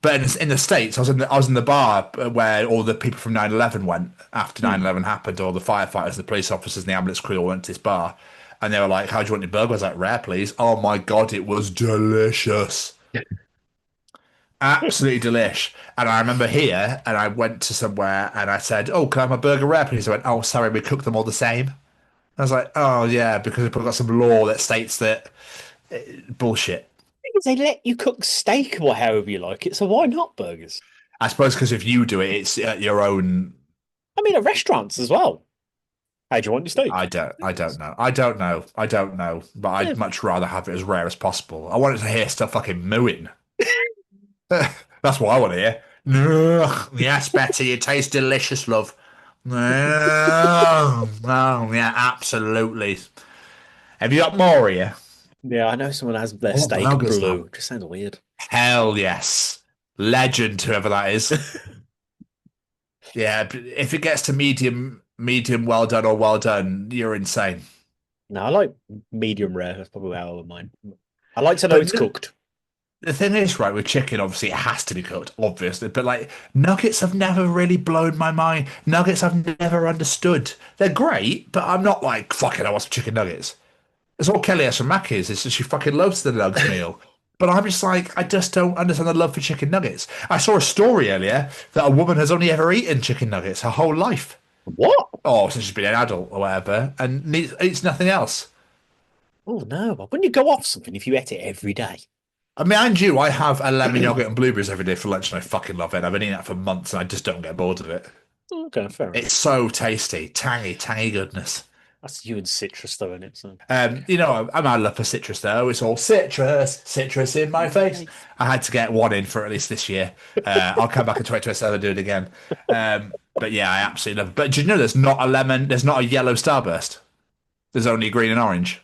But in the States, I was in the bar where all the people from 9/11 went after 9/11 happened, all the firefighters, the police officers, and the ambulance crew all went to this bar. And they were like, how do you want your burger? I was like, rare, please. Oh my God, it was delicious. Absolutely delish. And I remember here, and I went to somewhere and I said, oh, can I have my burger rare, please? I went, oh, sorry, we cook them all the same. I was like, oh, yeah, because we've got some law that states that bullshit. Because they let you cook steak or however you like it, so why not burgers? I suppose because if you do it, it's at your own. I mean, at restaurants as well. How do you want your steak? I don't know. But I'd much rather have it as rare as possible. I want it to hear stuff fucking mooing. That's what I want to hear. Yes, Betty, it tastes delicious, love. Oh, yeah, absolutely. Have you got more here? Yeah, I know someone has their What steak burgers blue. now? Just sounds weird. Hell yes. Legend, whoever that is. Yeah, but if it gets to medium, well done or well done, you're insane. No, I like medium rare. That's probably how I would mind. I like to know But it's the- cooked. The thing is, right, with chicken, obviously it has to be cooked, obviously. But like nuggets have never really blown my mind. Nuggets I've never understood. They're great, but I'm not like, fucking I want some chicken nuggets. It's all Kelly has from Mackey's. It's just she fucking loves the nugs meal. But I'm just like, I just don't understand the love for chicken nuggets. I saw a story earlier that a woman has only ever eaten chicken nuggets her whole life. What? Oh, since she's been an adult or whatever, and eats nothing else. Oh no! But wouldn't you go off something if you ate it every day? I mean, and you, I have a lemon yogurt and blueberries every day for lunch, and I fucking love it. I've been eating that for months, and I just don't get bored of it. Okay, fair enough. It's so tasty, tangy goodness. That's you and citrus, though, isn't it? So. You know, I'm out of love for citrus though. It's all citrus in my face. I had to get one in for at least this year. I'll come back in 2027 and do it again. But yeah, I absolutely love it. But do you know there's not a lemon, there's not a yellow starburst. There's only green and orange.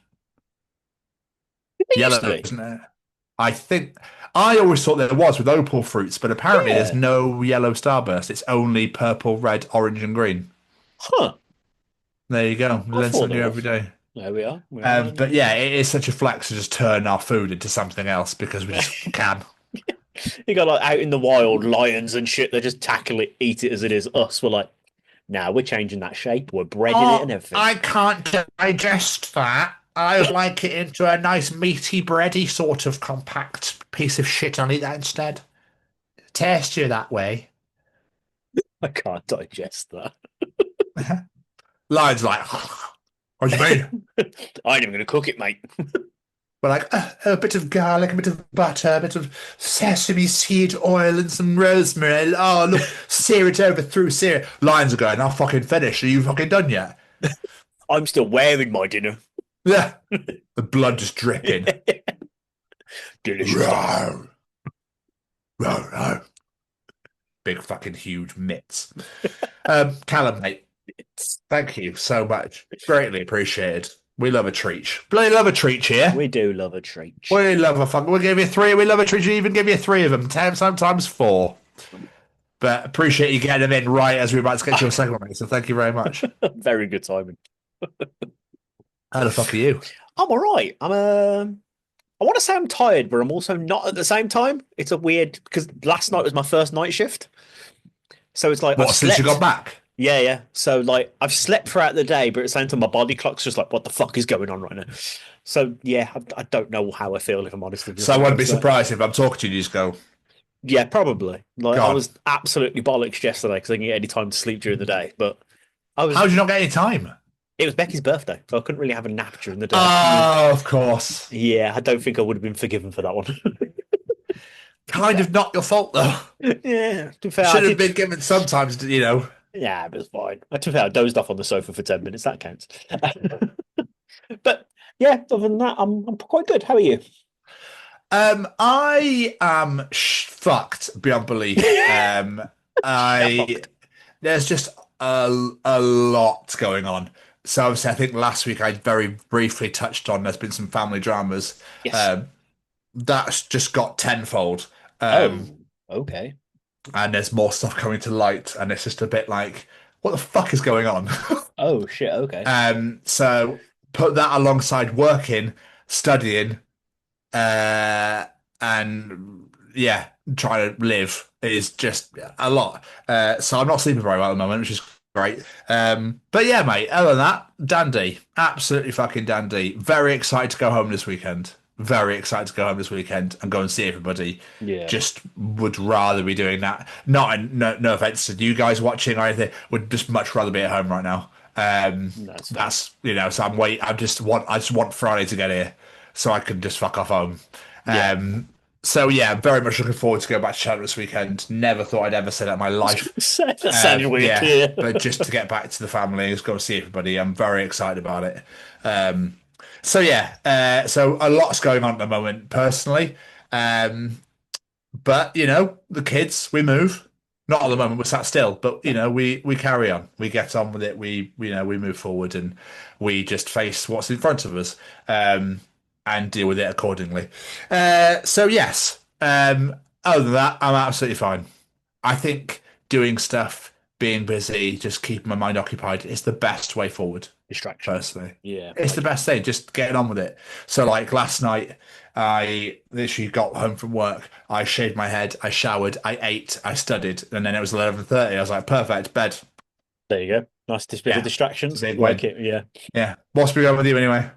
It used Yellow, to be. isn't it? I think I always thought there was with opal fruits, but apparently there's Yeah. no yellow starburst. It's only purple, red, orange, and green. Huh? There you go. I Learn thought something new there every day. There we are. We are. But yeah, it is such a flex to just turn our food into something else because we just can. You got like out in the wild lions and shit. They just tackle it, eat it as it is. Us, we're like, nah, we're changing that shape. We're breading it and everything. I can't digest that. I would like it into a nice meaty, bready sort of compact piece of shit. I'll eat that instead. Tastier that way. I can't digest that. Lion's like, what do you mean? I ain't even gonna cook it, mate. We're like, a bit of garlic, a bit of butter, a bit of sesame seed oil and some rosemary. Oh, look, sear it over through, sear it. Lions are going, I'll fucking finish. Are you fucking done yet? I'm still wearing my dinner. Yeah. The blood just dripping. Delicious. Row. Row. Big fucking huge mitts. Callum, mate, thank you so much. Greatly appreciated. We love a treat. Bloody love a treat here. We do love a treat. We love a fucking. We'll give you three. We love a treat. We even give you three of them. 10, sometimes 4. But appreciate you getting them in right as we're about to get to your second one, mate. So thank you very much. Very good timing. How the fuck are you? I'm all right. I want to say I'm tired, but I'm also not at the same time. It's a weird because last night was my first night shift, so it's like What, I've since you slept- got back? Yeah. So like I've slept throughout the day, but at the same time my body clock's just like, what the fuck is going on right now? So yeah, I don't know how I feel if I'm honest with you. So I wouldn't be surprised if I'm talking to you, you just go, Yeah, probably. Like I God. was absolutely bollocks yesterday because I didn't get any time to sleep during the day. But I was. how did you not get any time? It was Becky's birthday, so I couldn't really have a nap during the day. Oh, of course. Yeah, I don't think I would have been forgiven for that one. Kind of not your fault, though. Yeah, to be fair, I Should have did- been given sometimes, you know. Yeah, it was fine. To be fair, I dozed off on the sofa for 10 minutes. That counts. But yeah, other than that, I'm quite good. How are you? I am fucked beyond belief. Get I fucked. There's just a lot going on. So obviously, I think last week I very briefly touched on there's been some family dramas. Yes. Um, that's just got tenfold. Um, Oh, okay. and there's more stuff coming to light, and it's just a bit like, what the fuck is going on? Oh shit. Okay. So put that alongside working, studying, uh, and yeah, trying to live is just a lot. So I'm not sleeping very well at the moment, which is great. But yeah, mate, other than that, dandy. Absolutely fucking dandy. Very excited to go home this weekend. Very excited to go home this weekend and go and see everybody. Yeah. Just would rather be doing that. No offense to you guys watching or anything. Would just much rather be at home right now. That's fair. That's so I just want Friday to get here so I can just fuck off home. Yeah. So yeah, very much looking forward to go back to Chandler this weekend. Never thought I'd ever say that in my life. That sounded weird. Yeah, Yeah. but just to get back to the family, just go see everybody. I'm very excited about it. So yeah, so a lot's going on at the moment personally. Um, but the kids, we move. Not at the moment, we're sat still, but we carry on. We get on with it. We move forward and we just face what's in front of us, and deal with it accordingly. So yes. Other than that, I'm absolutely fine. I think doing stuff, being busy, just keeping my mind occupied is the best way forward, Distraction. personally. Yeah. It's the best thing, just getting on with it. So like last night, I literally got home from work, I shaved my head, I showered, I ate, I studied, and then it was 11:30. I was like, perfect, bed. There you go. Nice bit of Yeah, it's a distractions. big Like win. it. Yeah. Yeah. What's been going with you anyway?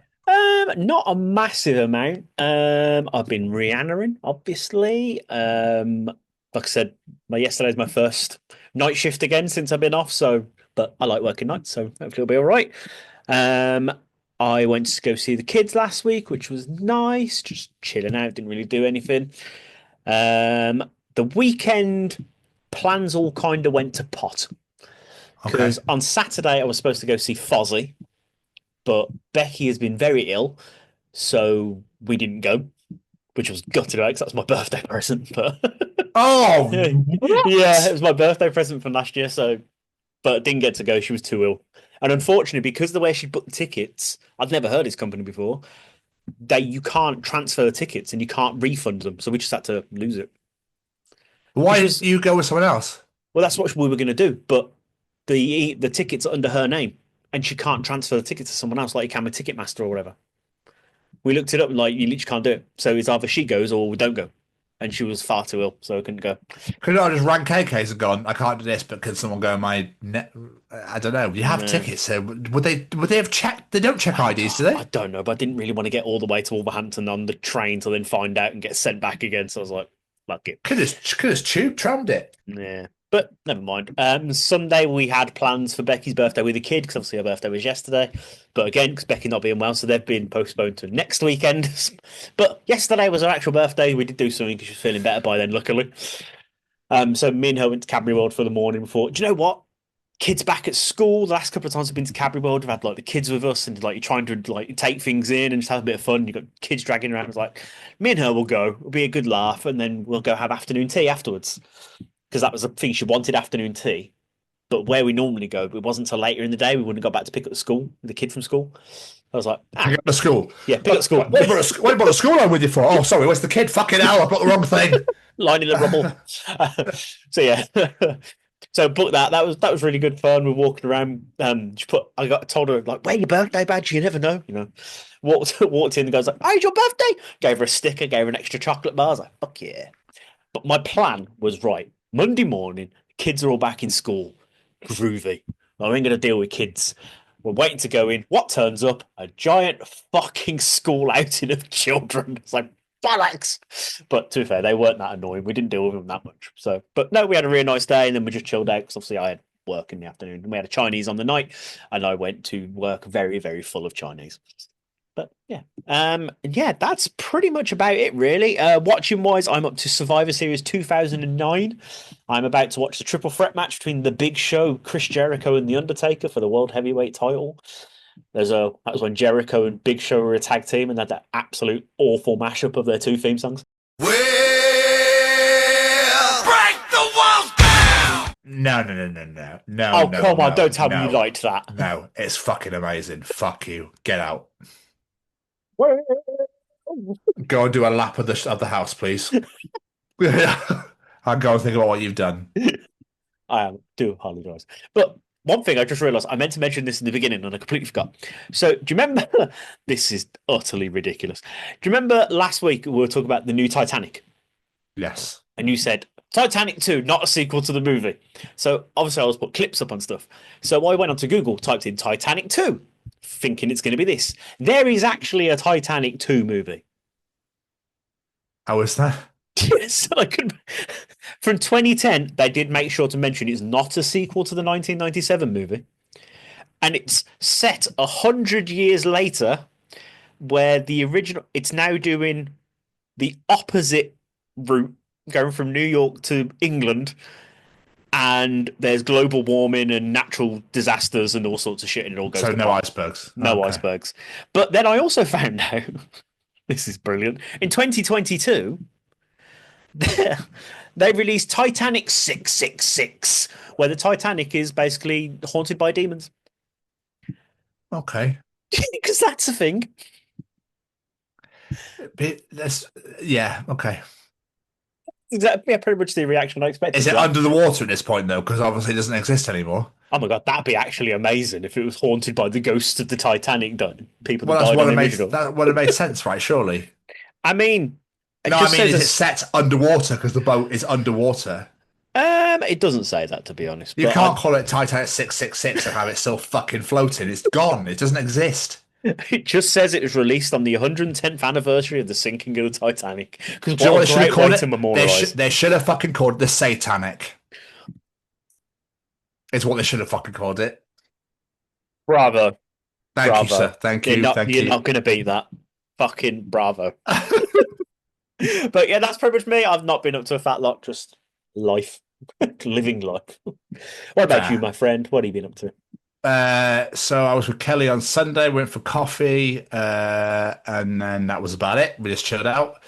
Not a massive amount. I've been Rihannaing, obviously. Like I said, my yesterday's my first night shift again since I've been off. So, but I like working nights, so hopefully it'll be all right. Um, I went to go see the kids last week, which was nice. Just chilling out, didn't really do anything. The weekend plans all kind of went to pot Okay. because on Saturday I was supposed to go see Fozzy, but Becky has been very ill, so we didn't go, which was gutted out because that's my birthday present. But Oh, yeah, it what? was my birthday present from last year, so but I didn't get to go. She was too ill, and unfortunately, because the way she booked the tickets, I'd never heard his company before. That you can't transfer the tickets and you can't refund them, so we just had to lose it. Why Which didn't was you go with someone else? well, that's what we were going to do, but the tickets are under her name, and she can't transfer the ticket to someone else like you can with Ticketmaster or whatever. We looked it up, and like you literally can't do it. So it's either she goes or we don't go. And she was far too ill, so I couldn't go. Could I just rang KK's and gone, I can't do this, but could someone go on my net? I don't know. You have No. tickets, so would they have checked? They don't check IDs, do I they? don't know, but I didn't really want to get all the way to Wolverhampton on the train to then find out and get sent back again. So I was like, fuck it. Could have tube trammed it. Yeah. But never mind. Sunday we had plans for Becky's birthday with the kid because obviously her birthday was yesterday. But again, because Becky not being well, so they've been postponed to next weekend. But yesterday was her actual birthday. We did do something because she was feeling better by then, luckily. So me and her went to Cadbury World for the morning before. Do you know what? Kids back at school. The last couple of times I've been to Cadbury World, we've had like the kids with us and like you're trying to like take things in and just have a bit of fun. You've got kids dragging around. It's like me and her will go. It'll be a good laugh, and then we'll go have afternoon tea afterwards because that was the thing she wanted afternoon tea. But where we normally go, it wasn't until later in the day. We wouldn't go back to pick up the school, the kid from school. I was like, Pick up the school. yeah, pick up school. What you brought the school home with you for? Oh, sorry, where's the kid? Fucking hell, I've got the wrong thing. Line in the rubble. So yeah. So book that. That was really good fun. We're walking around. I got told her like, wear your birthday badge. You never know. Walked in. The guy's like, "Oh, it's your birthday." Gave her a sticker. Gave her an extra chocolate bar. I was like, "Fuck yeah!" But my plan was right. Monday morning, kids are all back in school. Groovy. I ain't gonna deal with kids. We're waiting to go in. What turns up? A giant fucking school outing of children. It's like bollocks. But to be fair, they weren't that annoying. We didn't deal with them that much. So, but no, we had a really nice day, and then we just chilled out because obviously I had work in the afternoon, and we had a Chinese on the night, and I went to work very, very full of Chinese. But yeah, that's pretty much about it, really. Watching wise, I'm up to Survivor Series 2009. I'm about to watch the triple threat match between the Big Show, Chris Jericho, and The Undertaker for the World Heavyweight title. That was when Jericho and Big Show were a tag team and had that absolute awful mashup of their two theme songs. We'll break the walls down! No. Oh, no, come on, no, don't tell me no. you liked that. No, it's fucking amazing. Fuck you. Get out. Go and do a lap of the house, please. I'll go and think about what you've done. Do apologise. But one thing I just realised, I meant to mention this in the beginning and I completely forgot. So, do you remember? This is utterly ridiculous. Do you remember last week we were talking about the new Titanic? Yes. And you said, Titanic 2, not a sequel to the movie. So, obviously, I was put clips up on stuff. So, I went onto Google, typed in Titanic 2, thinking it's going to be this. There is actually a Titanic 2 movie. How is that? Yes, from 2010, they did make sure to mention it's not a sequel to the 1997 movie. And it's set 100 years later, where the original, it's now doing the opposite route, going from New York to England. And there's global warming and natural disasters and all sorts of shit, and it all goes So to no pot. icebergs. No Okay. icebergs. But then I also found out, this is brilliant, in 2022, they released Titanic 666, where the Titanic is basically haunted by demons. Okay. Because that's a thing. Yeah, okay. Exactly, pretty much the reaction I expected. Is it to that. under the water at this point, though? Because obviously it doesn't exist anymore. Oh my god, that'd be actually amazing if it was haunted by the ghosts of the Titanic, people Well, that that's died what on it the made. original. That would have made sense, right? Surely. I mean, No, I mean, says is it set underwater because the boat is underwater? it doesn't say that, to be honest. You but can't call it Titanic 666 and have it still fucking floating. It's gone. It doesn't exist. It just says it was released on the 110th anniversary of the sinking of the Titanic. Because Do you know what what they a should have great called way it? to memorialise. They should have fucking called it the Satanic. Is what they should have fucking called it. Bravo. Thank Bravo. you, sir. Thank you. Thank You're you. not going to beat that. Fucking bravo. But yeah, that's pretty much me. I've not been up to a fat lot, just life. Living life. What about you, my friend? What have you been up to? So I was with Kelly on Sunday, went for coffee, and then that was about it. We just chilled out.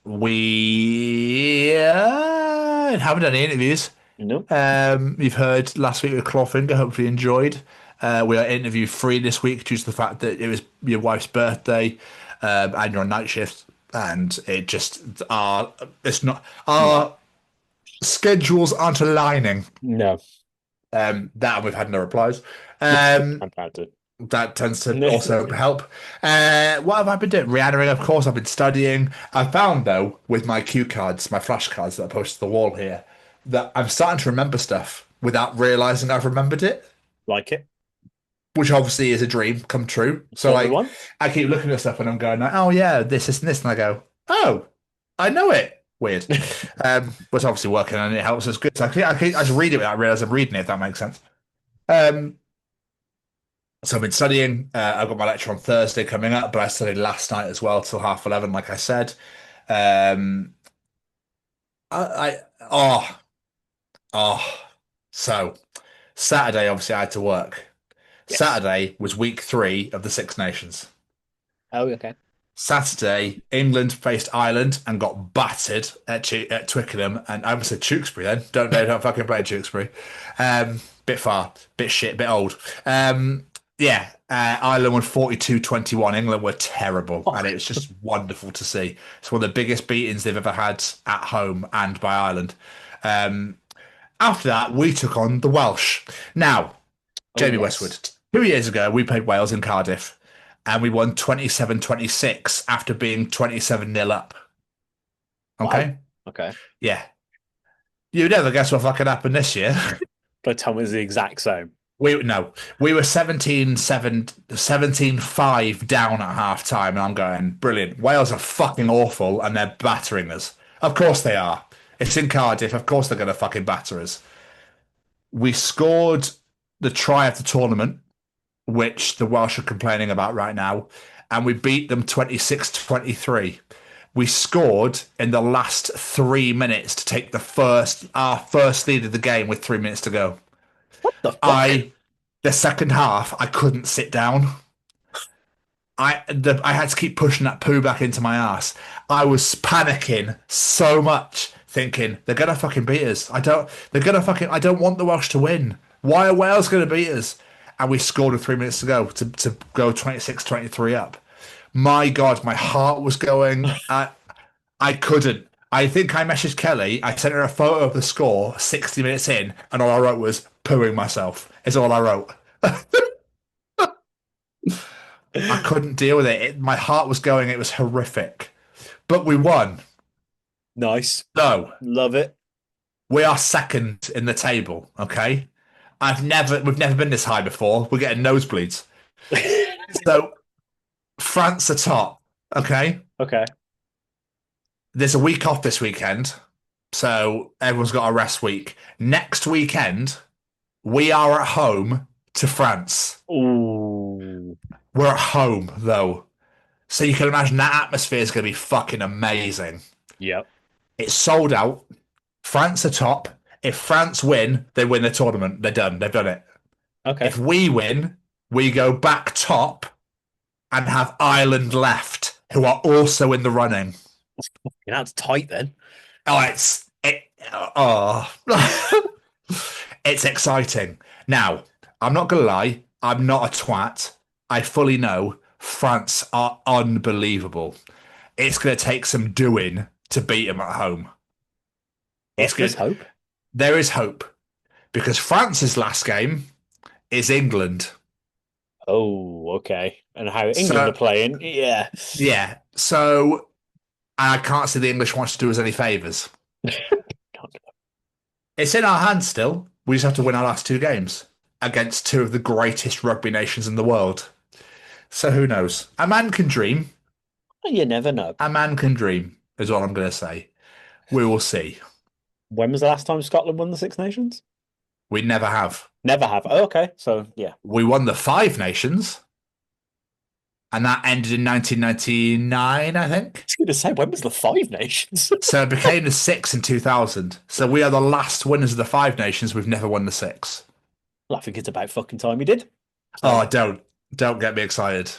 We haven't done any interviews. No. You've heard last week with Clawfinger. Hopefully you enjoyed. We are interview free this week due to the fact that it was your wife's birthday, and you're on night shift, and it just it's not our schedules aren't aligning. No. That we've had no replies. I'm proud to. That tends to also help. What have I been doing? Reanimating, of course. I've been studying. I found, though, with my cue cards, my flashcards that I posted to the wall here, that I'm starting to remember stuff without realizing I've remembered it, Like it. which obviously is a dream come true. So, like, Everyone? I keep looking at stuff and I'm going, like, oh, yeah, this, and this. And I go, oh, I know it. Weird. But obviously working on it helps. It's good. So I just read it without realizing I'm reading it, if that makes sense. So I've been studying. I've got my lecture on Thursday coming up, but I studied last night as well till 11:30, like I said. So Saturday, obviously, I had to work. Yes. Saturday was week 3 of the Six Nations. Oh, okay. Saturday, England faced Ireland and got battered at Twickenham, and I almost said Tewkesbury then. Don't fucking play Tewkesbury. Bit far, bit shit, bit old. Ireland won 42-21. England were terrible, and it was just wonderful to see. It's one of the biggest beatings they've ever had at home and by Ireland. After that, we took on the Welsh. Now, Jamie yes. Westwood, 2 years ago, we played Wales in Cardiff, and we won 27-26 after being 27-0 up. Okay? Wow. Okay. Yeah. You never guess what fucking happened this year. But tell me it's the exact same. We were 17-5 down at half time, and I'm going, brilliant. Wales are fucking awful, and they're battering us. Of course they are. It's in Cardiff. Of course they're going to fucking batter us. We scored the try of the tournament, which the Welsh are complaining about right now, and we beat them 26-23. We scored in the last 3 minutes to take our first lead of the game with 3 minutes to go. What the fuck? The second half, I couldn't sit down. I had to keep pushing that poo back into my ass. I was panicking so much, thinking they're gonna fucking beat us. I don't want the Welsh to win. Why are Wales gonna beat us? And we scored with 3 minutes to go to go 26-23 up. My God, my heart was going. I couldn't. I think I messaged Kelly. I sent her a photo of the score 60 minutes in, and all I wrote was pooing myself. Is all I wrote. I couldn't deal with it. My heart was going. It was horrific. But we won. Nice. So Love it. we are second in the table. Okay. We've never been this high before. We're getting nosebleeds. So France are top. Okay. Okay. There's a week off this weekend. So everyone's got a rest week. Next weekend, we are at home to France. Ooh. We're at home, though. So you can imagine that atmosphere is going to be fucking amazing. Yep. It's sold out. France are top. If France win, they win the tournament. They're done. They've done it. Okay. If we win, we go back top and have Ireland left, who are also in the running. That's tight then. Oh, it's exciting. Now, I'm not gonna lie, I'm not a twat. I fully know France are unbelievable. It's gonna take some doing to beat them at home. It's There's good. hope. There is hope because France's last game is England. Oh, okay. And how England So- are playing? Yeah. Yeah, so I can't see the English wants to do us any favours. It's in our hands still. We just have to win our last two games against two of the greatest rugby nations in the world. So who knows? A man can dream. You never know. A man can dream, is all I'm going to say. We will see. When was the last time Scotland won the Six Nations? We never have. Never have. Oh, okay. So, yeah. We won the Five Nations, and that ended in 1999, I think. I was going to say, when was the Five Nations? So it became the Six in 2000. So we are the last winners of the Five Nations. We've never won the Six. Well, I think it's about fucking time we did. Oh, don't get me excited.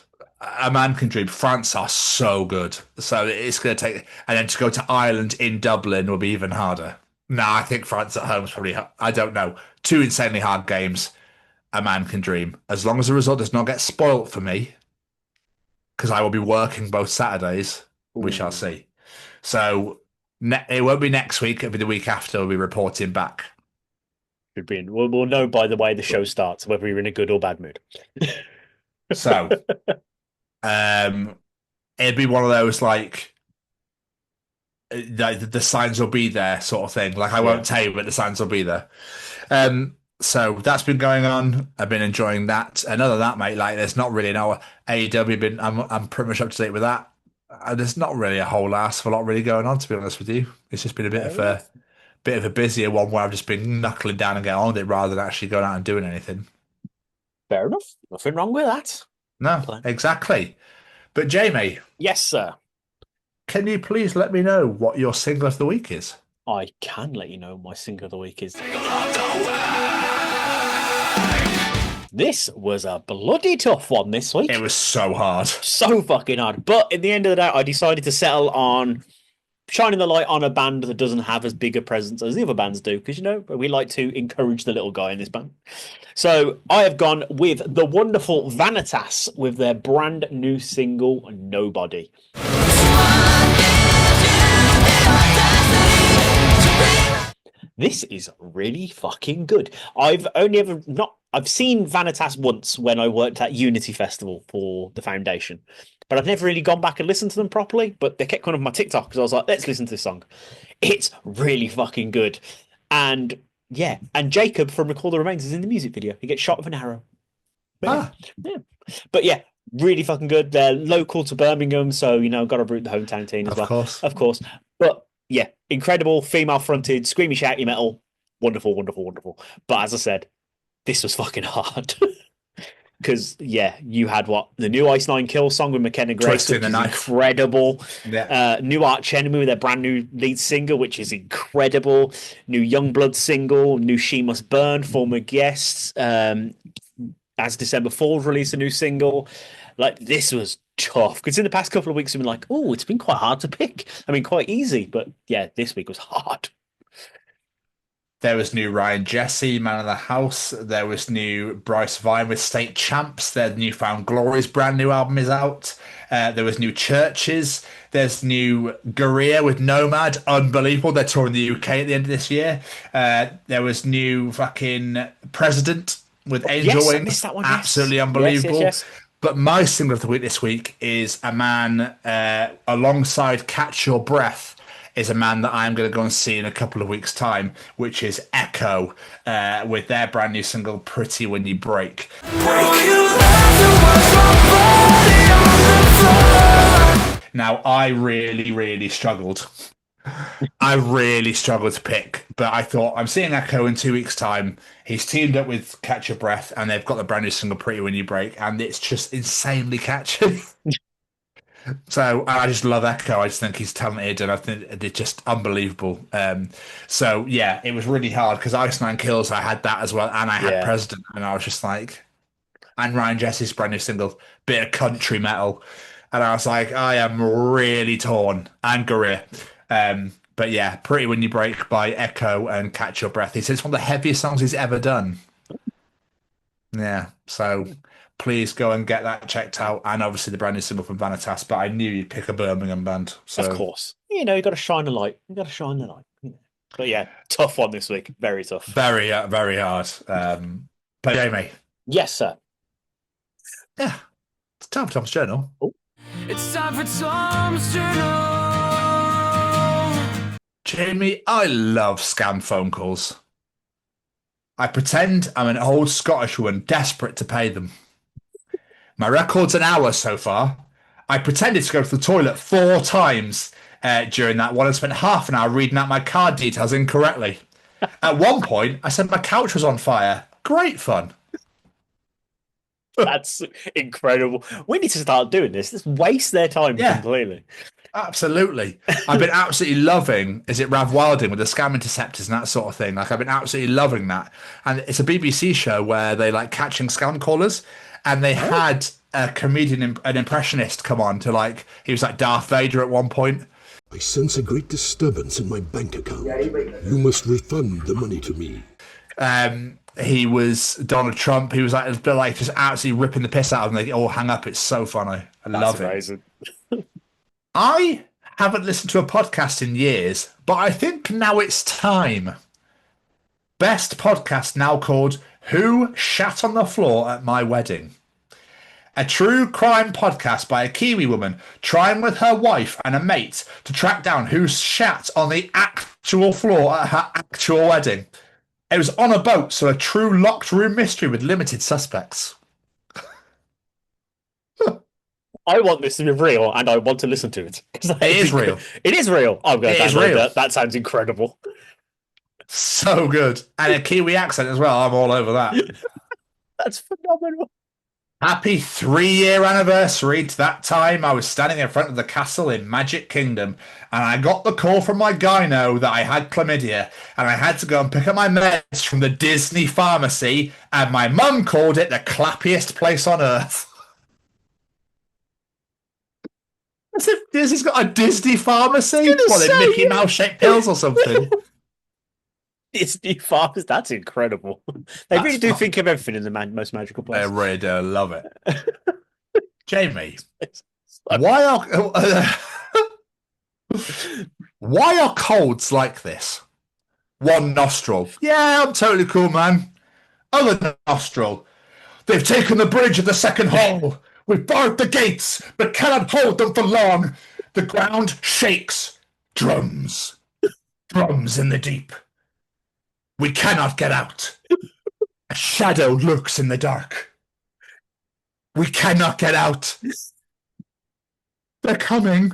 A man can dream. France are so good. So it's going to take, and then to go to Ireland in Dublin will be even harder. No, I think France at home is probably, I don't know. Two insanely hard games. A man can dream. As long as the result does not get spoilt for me, because I will be working both Saturdays, we shall see. So it won't be next week. It'll be the week after. We'll be reporting back. We'll know by the way the show starts whether you're in a good or bad mood. So it'd be one of those like the signs will be there sort of thing. Like I won't tell you, but the signs will be there. So that's been going on. I've been enjoying that. And other than that, mate, like there's not really no AEW. I'm pretty much up to date with that. There's not really a whole ass of a lot really going on, to be honest with you. It's just been a bit of a busier one where I've just been knuckling down and getting on with it rather than actually going out and doing anything. Fair enough. Nothing wrong with that. No, exactly. But Jamie, Yes, sir. can you please let me know what your single of the week is? I can let you know what my single of the week is. This was a bloody tough one this week. It was so hard. So fucking hard. But at the end of the day, I decided to settle on shining the light on a band that doesn't have as big a presence as the other bands do, because, you know, we like to encourage the little guy in this band. So I have gone with the wonderful Vanitas with their brand new single, Nobody. This is really fucking good. I've seen Vanitas once when I worked at Unity Festival for the Foundation, but I've never really gone back and listened to them properly. But they kept coming on my TikTok because I was like, let's listen to this song. It's really fucking good. And yeah, and Jacob from Recall the Remains is in the music video. He gets shot with an arrow. But, but yeah, really fucking good. They're local to Birmingham, so, you know, got to root the hometown team as well. Of course. But yeah, incredible female fronted, screamy, shouty metal. Wonderful, wonderful, wonderful. But as I said, this was fucking hard. because you had the new Ice Nine Kill song with McKenna Grace, Twisting which the is Knife. incredible. Yeah. New Arch Enemy with their brand new lead single, which is incredible. New Youngblood single, new She Must Burn, former guests. As December Falls released a new single. Like, this was tough because in the past couple of weeks, I've been like, oh, it's been quite hard to pick. I mean, quite easy, but yeah, this week was hard. There was new Ryan Jesse, Man of the House. There was new Bryce Vine with State Champs. Their Newfound Glory's brand new album is out. There was new Churches. There's new Guerrilla with Nomad. Unbelievable. They're touring the UK at the end of this year. There was new fucking President with Angel Yes, I Wings. missed that one. Absolutely Yes. unbelievable. Yes. But my single of the week this week is a man alongside Catch Your Breath. Is a man that I'm going to go and see in a couple of weeks' time, which is Echo, with their brand new single "Pretty When You Break." Now, I really, really struggled. I really struggled to pick, but I thought I'm seeing Echo in 2 weeks' time. He's teamed up with Catch Your Breath, and they've got the brand new single "Pretty When You Break," and it's just insanely catchy. So I just love Echo. I just think he's talented, and I think they're just unbelievable. So yeah, it was really hard because Ice Nine Kills, I had that as well, and I had Yeah. President, and I was just like, and Ryan Jesse's brand new single, bit of country metal, and I was like, I am really torn. And Gorilla. But yeah, Pretty When You Break by Echo and Catch Your Breath. He said it's one of the heaviest songs he's ever done. Yeah, so please go and get that checked out, and obviously the brand new single from Vanitas. But I knew you'd pick a Birmingham band, so Of course. You know, you got to shine the light. You got to shine the light. But yeah, tough one this week. Very tough. very, very hard. But Jamie, Yes, sir. yeah, it's time for Tom's Journal. It's time for Tom's Journal. Jamie, I love scam phone calls. I pretend I'm an old Scottish woman desperate to pay them. My record's an hour so far. I pretended to go to the toilet 4 times during that one and spent half an hour reading out my card details incorrectly. At one point, I said my couch was on fire. Great fun. That's incredible. We need to start doing this. Just waste their time Yeah. completely. Absolutely. I've been absolutely loving, is it Rav Wilding with the scam interceptors and that sort of thing? Like, I've been absolutely loving that. And it's a BBC show where they like catching scam callers, and they had a comedian, an impressionist come on to like, he was like Darth Vader at one point. I sense a great disturbance in my bank account. You must refund the money to me. He was Donald Trump. He was like just absolutely ripping the piss out of them. They all hang up. It's so funny. I love it. Amazing. I haven't listened to a podcast in years, but I think now it's time. Best podcast now called Who Shat on the Floor at My Wedding? A true crime podcast by a Kiwi woman trying with her wife and a mate to track down who shat on the actual floor at her actual wedding. It was on a boat, so a true locked room mystery with limited suspects. I want this to be real, and I want to listen to it. It is real. It is real. I'm going It to is download real. that. That sounds incredible. So good. And a Kiwi accent as well. I'm all over that. That's phenomenal. Happy 3-year anniversary to that time I was standing in front of the castle in Magic Kingdom, and I got the call from my gyno that I had chlamydia, and I had to go and pick up my meds from the Disney pharmacy, and my mum called it the clappiest place on earth. As if Disney's got a Disney pharmacy? What, say, they're Mickey Mouse shaped pills or something? Disney farmers. That's incredible. They really do think of everything in the most magical place. I really do love it. Jamie, why are colds like this? One nostril. Yeah, I'm totally cool, man. Other nostril. They've taken the bridge of the second hall. We've barred the gates, but cannot hold them for long. The ground shakes. Drums. Drums in the deep. We cannot get out. A shadow lurks in the dark. We cannot get out. They're coming.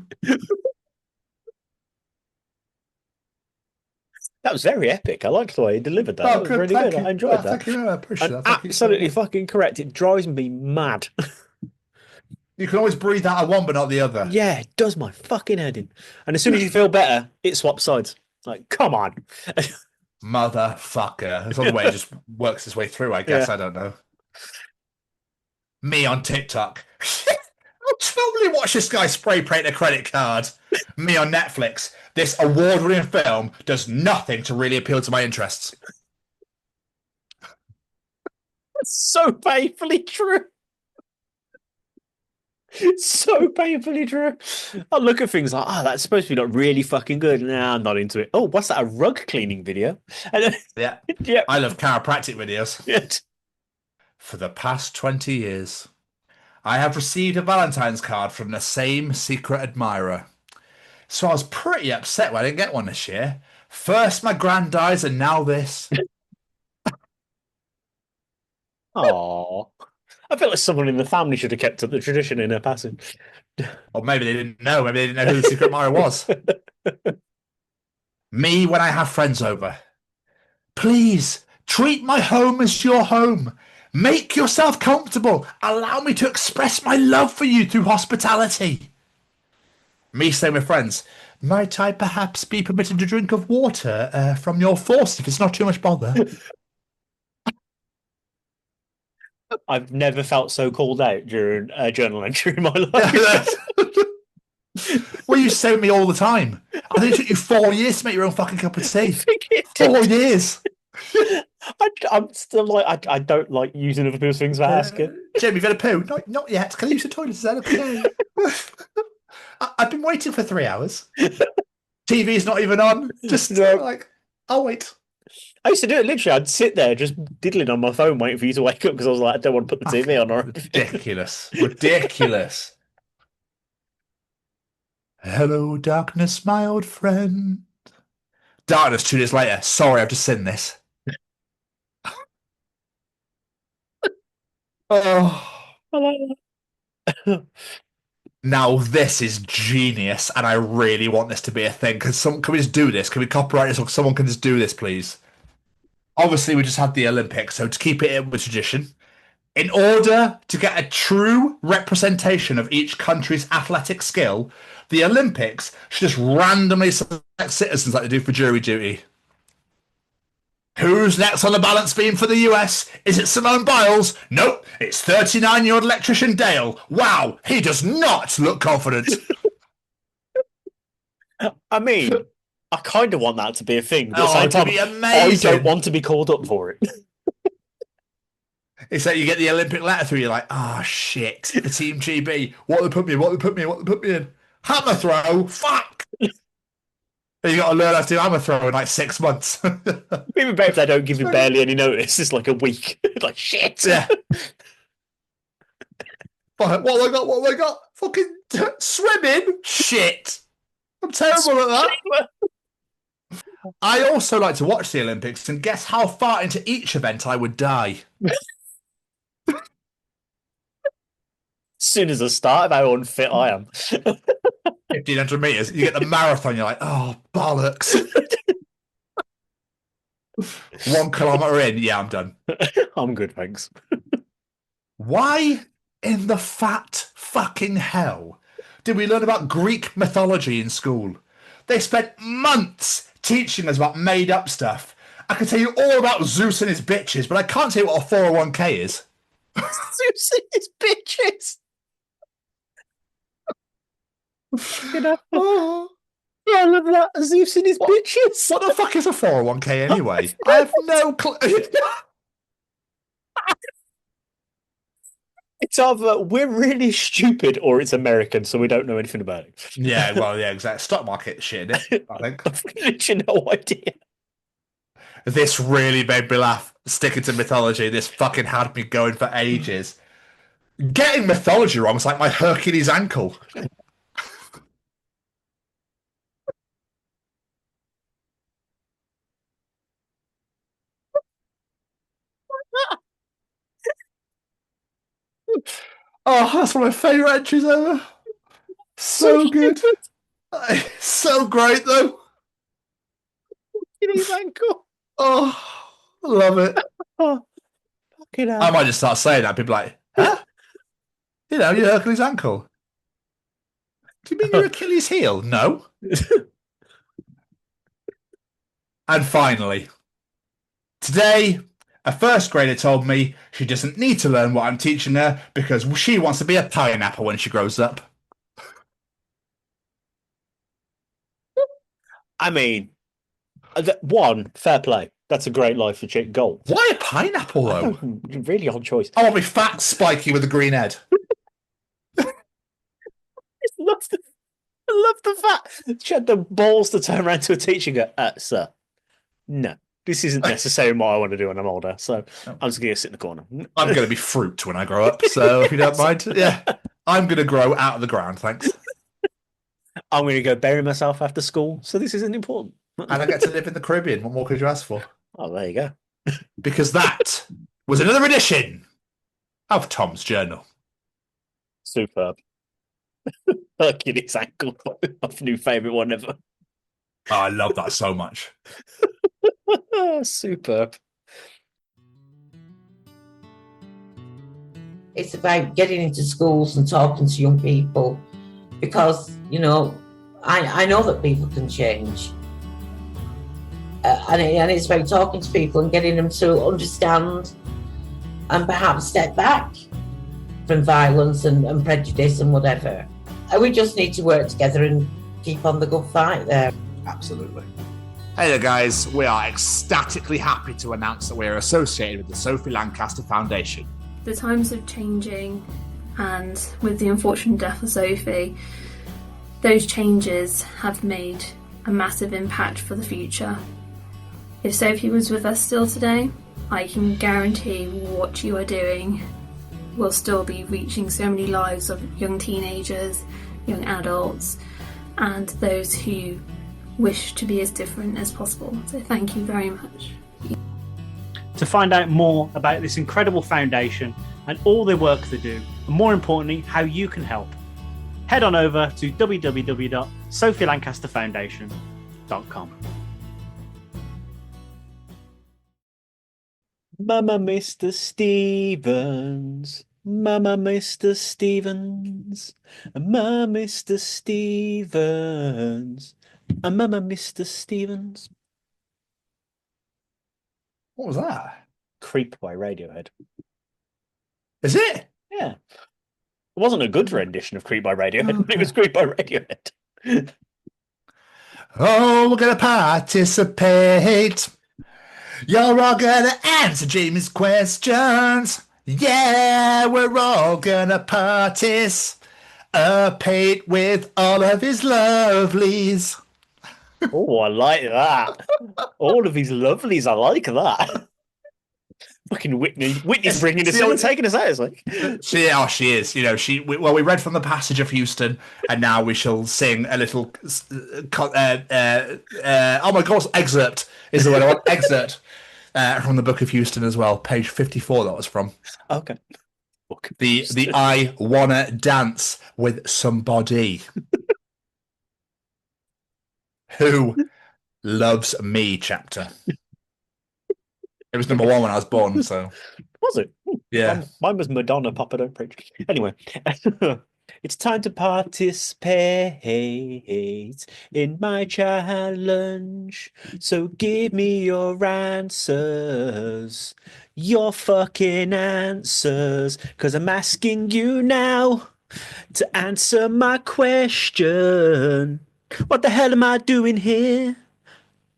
That was very epic. I liked the way he delivered that. Oh, that was good. really Thank good. you. I enjoyed that. Thank you. I appreciate And that. Thank you so absolutely much. fucking correct. It drives me mad. You can always breathe out of one, but not the other. Yeah, it does my fucking head in. And as soon as you feel better, it swaps sides. Like, come on. Motherfucker. That's the way it just works its way through, I guess. Yeah. I don't know. Me on TikTok. I'll totally watch this guy spray paint a credit card. Me on Netflix. This award-winning film does nothing to really appeal to my interests. So painfully true. So painfully true. I look at things like, oh, that's supposed to be like really fucking good. Nah, I'm not into it. Oh, what's that? A rug cleaning video? And then, Yeah. yeah. I love chiropractic videos. Yeah. For the past 20 years, I have received a Valentine's card from the same secret admirer. So I was pretty upset when I didn't get one this year. First my grand dies and now this. Aww. I feel like someone in the family should have kept up the tradition in her passing. Or maybe they didn't know. Maybe they didn't know who the secret admirer was. Me when I have friends over. Please, treat my home as your home. Make yourself comfortable. Allow me to express my love for you through hospitality. Me saying with friends, might I perhaps be permitted to drink of water from your faucet if it's not too much bother? I've never felt so called out during a journal entry in my life. Well, you say with me all the time. I think it took you 4 years to make your own fucking cup of tea. 4 years. I'm still like, I don't like using other people's things for asking. Jamie, you've had a poo? Not yet. Can I use the toilet? Is that okay? I've been waiting for 3 hours. TV's not even on. Just like, I'll wait. I used to do it literally. I'd sit there just diddling on my phone waiting for you to wake up because I was like, I don't want to put the TV on or Ridiculous. Ridiculous. Hello, darkness, my old friend. Darkness 2 days later. Sorry, I've just seen this. Oh. I like that. Now this is genius, and I really want this to be a thing. Can we just do this? Can we copyright this, or someone can just do this, please? Obviously, we just had the Olympics, so to keep it in with tradition, in order to get a true representation of each country's athletic skill, the Olympics should just randomly select citizens like they do for jury duty. Who's next on the balance beam for the US? Is it Simone Biles? Nope, it's 39-year-old electrician Dale. Wow, he does not look confident. I mean, I kind of want that to be a thing. But Oh, at the same it'd be time, I amazing. don't want to be called up for it. It's like you get the Olympic letter through, you're like, oh shit, the Team GB. What they put me in, what they put me in, what they put me in. Hammer throw, fuck! And you got to learn how to do hammer throw in like 6 months. Even better if they don't give you barely any notice. It's like a week. Like, shit. Yeah. What have I got? What have I got? Fucking swimming? Shit. I'm terrible at that. I also like to watch the Olympics and guess how far into each event I would die. As soon as I start, how unfit I am. 1,500 meters. You get the marathon, you're like, oh, bollocks. 1 kilometer in, yeah, I'm done. I'm good, thanks. Why in the fat fucking hell did we learn about Greek mythology in school? They spent months teaching us about made up stuff. I can tell you all about Zeus and his bitches, but I can't tell you what a 401k is. Zeus and his bitches. You know? Oh, I love that. Zeus and his bitches. what the fuck is a 401k anyway? I have no clue. It's either we're really stupid or it's American, so we don't know anything about it. Yeah, well, yeah, exactly. Stock market shit, isn't it? I think. I've literally no idea. This really made me laugh. Sticking to mythology, this fucking had me going for ages. Getting mythology wrong is like my Hercules ankle. Oh, that's one of my favourite entries ever. So good. So great, though. Achilles ankle. Oh, I love it. Oh, fucking I hell. might just start saying that. People are like, huh? You know, your Hercules ankle. Do you mean your Achilles heel? No. And finally, today, a first grader told me she doesn't need to learn what I'm teaching her because she wants to be a pineapple when she grows up. I mean, one, fair play. That's a great life for chick goal. Why a pineapple, I though? know, really odd choice. I want to be fat, spiky with a green head. I love the fact she had the balls to turn around to a teacher and go, sir, no, this isn't necessarily what I want to do when I'm older. So I'm just going to sit in the corner. I'm going to be fruit when I grow up, so if you don't mind. Yeah. I'm going to grow out of the ground, thanks. I'm going to go bury myself after school. So this isn't important. And I get to live in the Caribbean. What more could you ask for? Oh, there you go. Because that was another edition of Tom's Journal. Superb. Hercules ankle. My new favourite one ever. Oh, I love that so much. Superb. It's about getting into schools and talking to young people because, you know, I know that people can change. And it's about talking to people and getting them to understand and perhaps step back from violence and prejudice and whatever. And we just need to work together and keep on the good fight there. Absolutely. Hey there, guys. We are ecstatically happy to announce that we are associated with the Sophie Lancaster Foundation. The times are changing, and with the unfortunate death of Sophie, those changes have made a massive impact for the future. If Sophie was with us still today, I can guarantee what you are doing will still be reaching so many lives of young teenagers, young adults, and those who wish to be as different as possible. So thank you very much. To find out more about this incredible foundation and all the work they do, and more importantly, how you can help, head on over to www.sophielancasterfoundation.com. Mama, Mr. Stevens. Mama, Mr. Stevens. Mama, Mr. Stevens. Mama, Mr. Stevens. What was that? Creep by Radiohead. Is it? Yeah. It wasn't a good rendition of Creep by Radiohead, but it was Creep by Radiohead. Oh, we're going to participate. You're all going to answer Jamie's questions. Yeah, we're all going to participate with all of his lovelies. Oh, I like that. All of these lovelies, I like that. Fucking Whitney. Whitney's bringing us on and taking us out. It's like... she is. You know, we read from the passage of Houston, and now we shall sing a little. Oh my gosh, excerpt is the word I want. Excerpt from the Book of Houston as well, page 54. That was from. Okay. The I wanna dance with somebody who loves me chapter. It was number 1 when I was born, so. Was it? Yeah. Mine was Madonna, Papa Don't Preach. Anyway, it's time to participate in my challenge. So give me your answers, your fucking answers, because I'm asking you now to answer my question. What the hell am I doing here?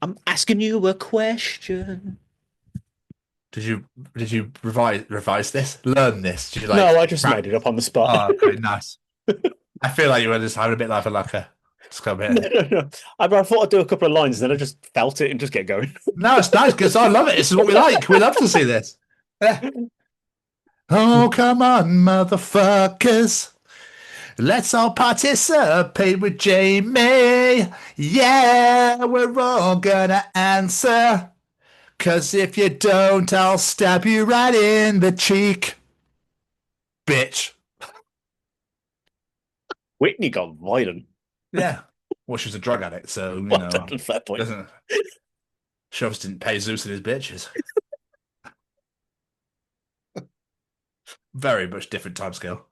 I'm asking you a question. Did you revise this? Learn this? Did you No, I just made it up on the spot. Oh, okay, nice. I feel like you were just having a bit like a just come here. No. I thought I'd do a couple of lines, and then I just felt it and just get going. No, it's nice because I love it. This is what we like. We love to see this. Yeah. Oh, come on, motherfuckers. Let's all participate with Jamie. Yeah, we're all gonna answer. 'Cause if you don't, I'll stab you right in the cheek. Bitch. Whitney got violent. Yeah. Well, she was a drug addict, so, you Well know. done, fair point. Doesn't Shows didn't pay Zeus and his bitches. Very much different timescale.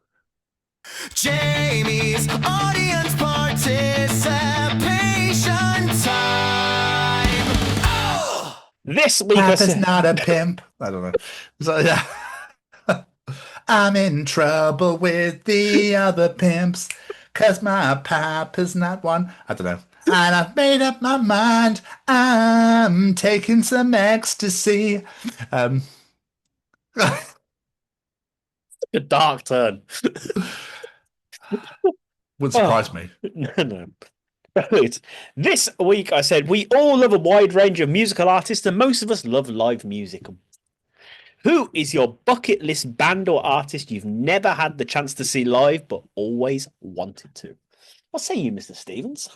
Jamie's audience participation time. Oh! This week, Papa's not a pimp. I don't know. So, yeah. I'm in trouble with the other pimps because my papa's not one. I don't know. And I've made up my mind. I'm taking some ecstasy. a dark turn. Wouldn't surprise me. No. Right. This week I said we all love a wide range of musical artists and most of us love live music. Who is your bucket list band or artist you've never had the chance to see live but always wanted to? What say you, Mr. Stevens?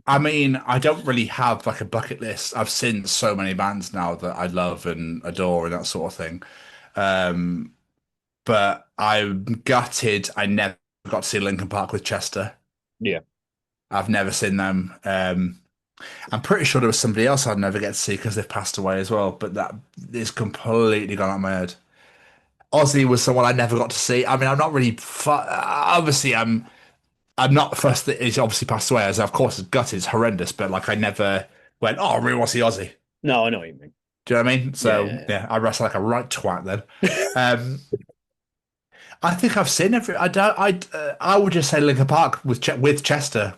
I mean, I don't really have like a bucket list. I've seen so many bands now that I love and adore and that sort of thing. But I'm gutted I never got to see Linkin Park with Chester. Yeah. I've never seen them. I'm pretty sure there was somebody else I'd never get to see because they've passed away as well, but that is completely gone out of my head. Ozzy was someone I never got to see. I mean, I'm not really... obviously, I'm not fussed that he's obviously passed away, as of course it's gutted, it's horrendous, but like I never went, oh, I really want to see Ozzy. No, I know what you mean. Do you know what I mean? So, Yeah. I wrestle like a right twat then. I think I've seen every... I would just say Linkin Park with Chester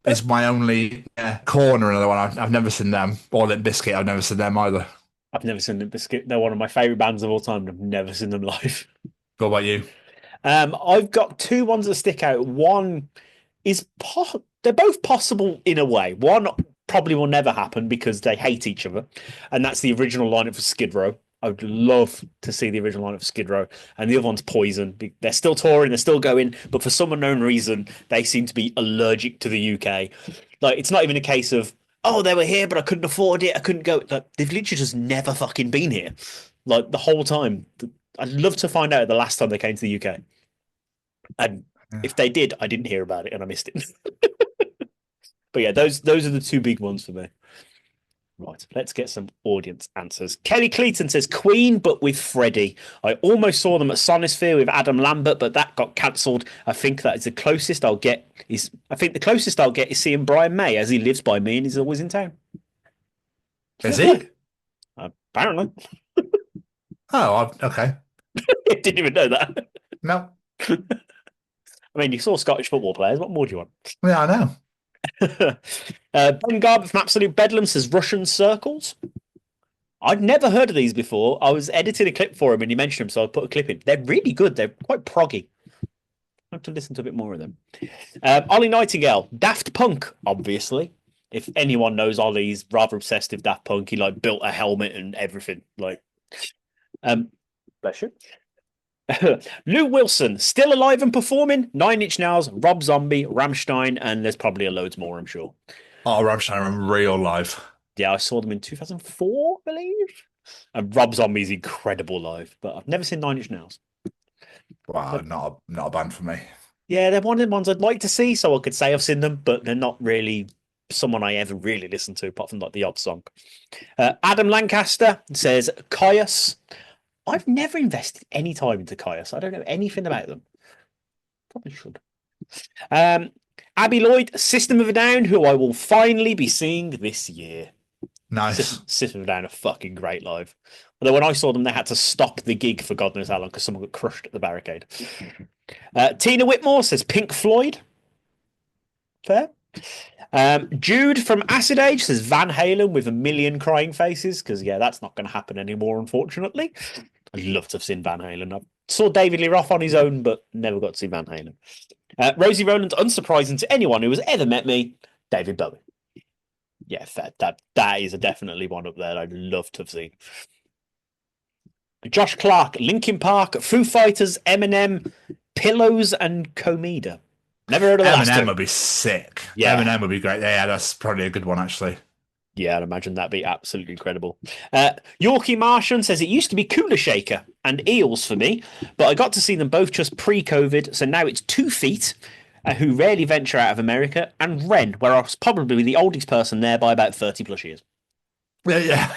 is my only corner. Another one. I've never seen them. Or Limp Bizkit, I've never seen them either. I've never seen Limp Bizkit. They're one of my favourite bands of all time. I've never seen them live. What about you? I've got two ones that stick out. One is... they're both possible in a way. One probably will never happen because they hate each other. And that's the original lineup for Skid Row. I would love to see the original lineup for Skid Row. And the other one's Poison. They're still touring, they're still going, but for some unknown reason, they seem to be allergic to the UK. Like, it's not even a case of, oh, they were here, but I couldn't afford it, I couldn't go. Like, they've literally just never fucking been here. Like, the whole time. I'd love to find out the last time they came to the UK. And if they did, I didn't hear about it and I missed it. But yeah, those are the two big ones for me. Right, let's get some audience answers. Kelly Cleaton says Queen, but with Freddie. I almost saw them at Sonisphere with Adam Lambert, but that got cancelled. I think that is the closest I'll get. Is seeing Brian May, as he lives by me and he's always in town. Is he? Apparently. Oh, okay. Didn't even know that. No. I mean, you saw Scottish football players. What more do you want? Yeah, I know. Ben Garber from Absolute Bedlam says Russian Circles. I'd never heard of these before. I was editing a clip for him and he mentioned them, so I put a clip in. They're really good. They're quite proggy. I have to listen to a bit more of them. Ollie Nightingale, Daft Punk, obviously. If anyone knows Ollie, he's rather obsessed with Daft Punk. He like built a helmet and everything. Like, bless you. Lou Wilson, still alive and performing. 9 Inch Nails, Rob Zombie, Rammstein, and there's probably loads more, I'm sure. Oh, Rammstein are in real life. Yeah, I saw them in 2004, I believe. And Rob Zombie's incredible live, but I've never seen 9 Inch Nails. Wow, not a band for me. Yeah, they're one of the ones I'd like to see, so I could say I've seen them, but they're not really someone I ever really listen to, apart from like the odd song. Adam Lancaster says Caius. I've never invested any time into Caius. I don't know anything about them. Probably should. Abby Lloyd, System of a Down, who I will finally be seeing this year. Nice. System of a Down are fucking great live. Although when I saw them, they had to stop the gig for God knows how long because someone got crushed at the barricade. Tina Whitmore says Pink Floyd. Fair. Jude from Acid Age says Van Halen with a million crying faces because, yeah, that's not going to happen anymore, unfortunately. I'd love to have seen Van Halen. I saw David Lee Roth on his own, but never got to see Van Halen. Rosie Rowland's unsurprising to anyone who has ever met me, David Bowie. Yeah, fair. That is definitely one up there I'd love to have seen. Josh Clark, Linkin Park, Foo Fighters, Eminem, Pillows, and Comida. Never heard of the last two. Eminem would be sick. Yeah. Eminem would be great. Yeah, that's probably a good one, actually. Yeah, I'd imagine that'd be absolutely incredible. Yorkie Martian says it used to be Cooler Shaker and Eels for me, but I got to see them both just pre-COVID, so now it's 2 Feet, who rarely venture out of America, and Ren, where I was probably the oldest person there by about 30 plus years. Yeah.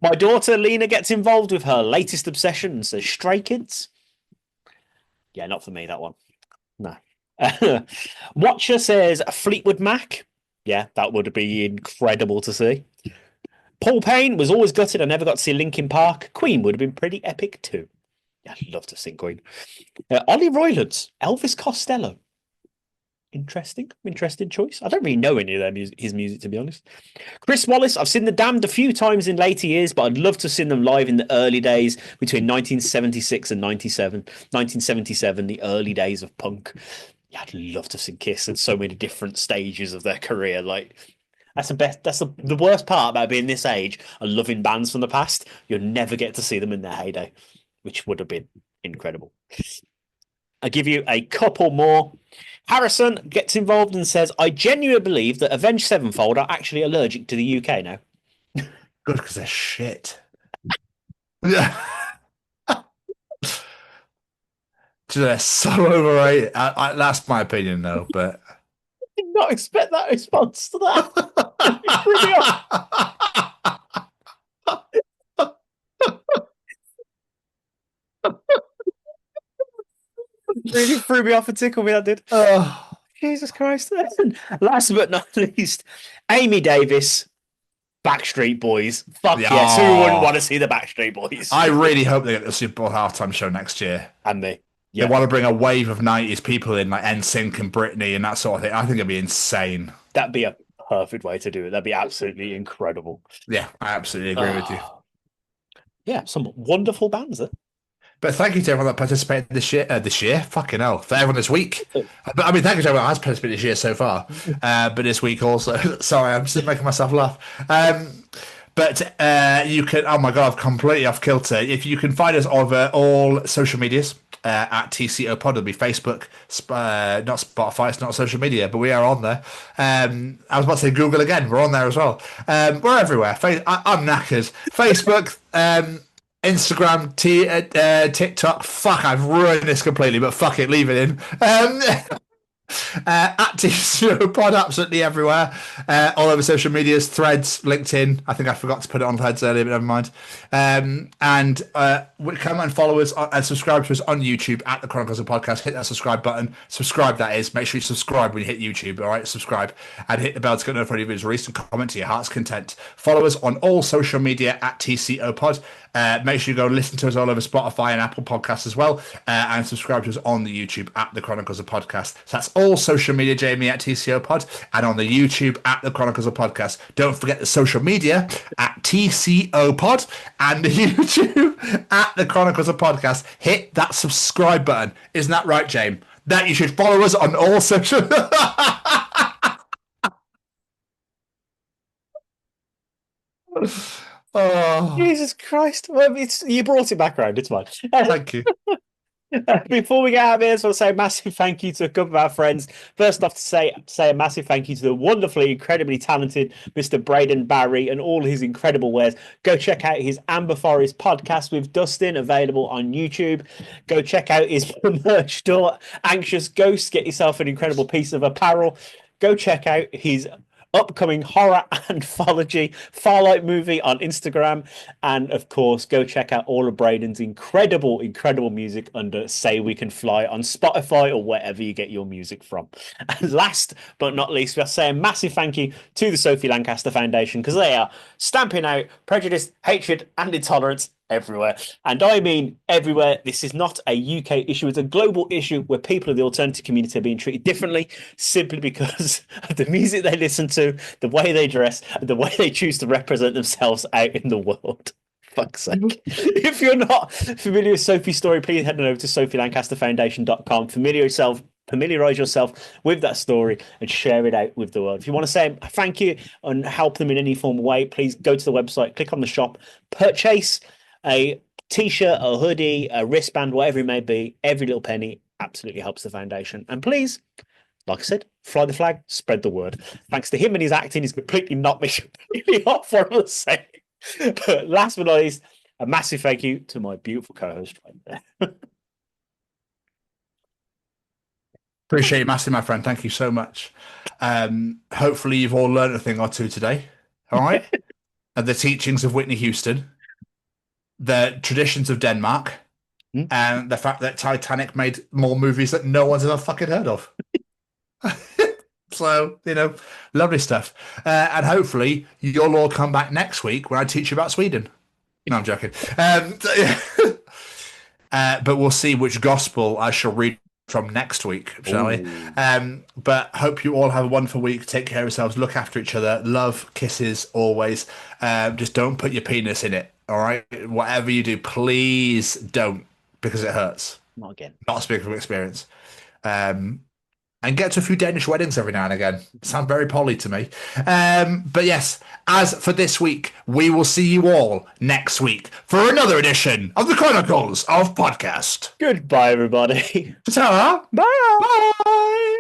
My daughter Lena gets involved with her latest obsession and says Stray Kids. Yeah, not for me, that one. No. Watcher says Fleetwood Mac. Yeah, that would be incredible to see. Paul Payne was always gutted I never got to see Linkin Park. Queen would have been pretty epic too. Yeah, I'd love to see Queen. Ollie Roylands, Elvis Costello. Interesting choice. I don't really know any of his music, to be honest. Chris Wallace, I've seen The Damned a few times in later years, but I'd love to see them live in the early days between 1976 and 97. 1977, the early days of punk. Yeah, I'd love to see Kiss at so many different stages of their career. Like, that's the best. That's the worst part about being this age and loving bands from the past. You'll never get to see them in their heyday, which would have been incredible. I give you a couple more. Harrison gets involved and says, I genuinely believe that Avenged Sevenfold are actually allergic to the UK now. Good, because they're shit. Yeah. They're so overrated. That's my opinion, though. But I did not expect that response to that. It threw me off. Really threw me off and tickled me, that did. Oh. Jesus Christ. Last but not least, Amy Davis, Backstreet Boys. Fuck Yeah. yes, who wouldn't want to see the Backstreet Boys? I really hope they get the Super Bowl halftime show next year. And me. They want to bring a wave of 90s people in, like NSYNC and Britney and that sort of thing. I think it'd be insane. That'd be a perfect way to do it. That'd be absolutely incredible. Yeah, I absolutely agree with you. Yeah, some wonderful bands there. But thank you to everyone that participated this year. Fucking hell. For everyone this week. But I mean, thank you to everyone that has participated this year so far. But this week also. Sorry, I'm just making myself laugh. But you can, oh my God, I've completely off kilter. If you can find us over all social medias at TCO Pod, it'll be Facebook, not Spotify, it's not social media, but we are on there. I was about to say Google again, we're on there as well. We're everywhere. I'm knackered. Facebook, Instagram, TikTok. Fuck, I've ruined this completely, but fuck it, leave it in. At TCO Pod, absolutely everywhere. All over social medias, Threads, LinkedIn. I think I forgot to put it on Threads earlier, but never mind. And come and follow us and subscribe to us on YouTube at the Chronicles of Podcast. Hit that subscribe button. Subscribe, that is. Make sure you subscribe when you hit YouTube. All right, subscribe and hit the bell to get notified of videos released and comment to your heart's content. Follow us on all social media at TCO Pod. Make sure you go listen to us all over Spotify and Apple Podcasts as well, and subscribe to us on the YouTube at the Chronicles of Podcast. So that's all social media, Jamie, at TCO Pod, and on the YouTube at the Chronicles of Podcast. Don't forget the social media at TCO Pod and the YouTube at the Chronicles of Podcast. Hit that subscribe button. Isn't that right, James? That you should follow us on all social. Oh, Jesus Christ. Well, you brought it back around. It's fine. thank you. Before we get out of here, I just want to say a massive thank you to a couple of our friends. First off, to say a massive thank you to the wonderfully, incredibly talented Mr. Braden Barry and all his incredible wares. Go check out his Amber Forest podcast with Dustin, available on YouTube. Go check out his merch store, Anxious Ghost. Get yourself an incredible piece of apparel. Go check out his upcoming horror anthology Farlight movie on Instagram, and of course go check out all of Braden's incredible music under Say We Can Fly on Spotify or wherever you get your music from. And last but not least, we are saying a massive thank you to the Sophie Lancaster Foundation, because they are stamping out prejudice, hatred and intolerance everywhere. And I mean everywhere. This is not a UK issue, it's a global issue where people of the alternative community are being treated differently simply because of the music they listen to, the way they dress, and the way they choose to represent themselves out in the world. Fuck's sake. If you're not familiar with Sophie's story, please head on over to sophielancasterfoundation.com. Familiarize yourself with that story and share it out with the world. If you want to say thank you and help them in any form of way, please go to the website, click on the shop, purchase a t-shirt, a hoodie, a wristband, whatever it may be. Every little penny absolutely helps the foundation. And please, like I said, fly the flag, spread the word. Thanks to him and his acting, he's completely knocked me completely off what I was saying. But last but not least, a massive thank you to my beautiful co-host right there. Appreciate it massively, my friend. Thank you so much. Hopefully you've all learned a thing or two today. All right? And the teachings of Whitney Houston, the traditions of Denmark, and the fact that Titanic made more movies that no one's ever fucking heard of. So, lovely stuff. And hopefully you'll all come back next week when I teach you about Sweden. No, I'm joking. But we'll see which gospel I shall read from next week, shall we? But hope you all have a wonderful week. Take care of yourselves. Look after each other. Love, kisses, always. Just don't put your penis in it, all right? Whatever you do, please don't, because it hurts. Not again. Not speaking from experience. And get to a few Danish weddings every now and again. Sounds very poly to me. But yes, as for this week, we will see you all next week for another edition of the Chronicles of Podcast. Goodbye, everybody. Ta-ta. Bye. Bye.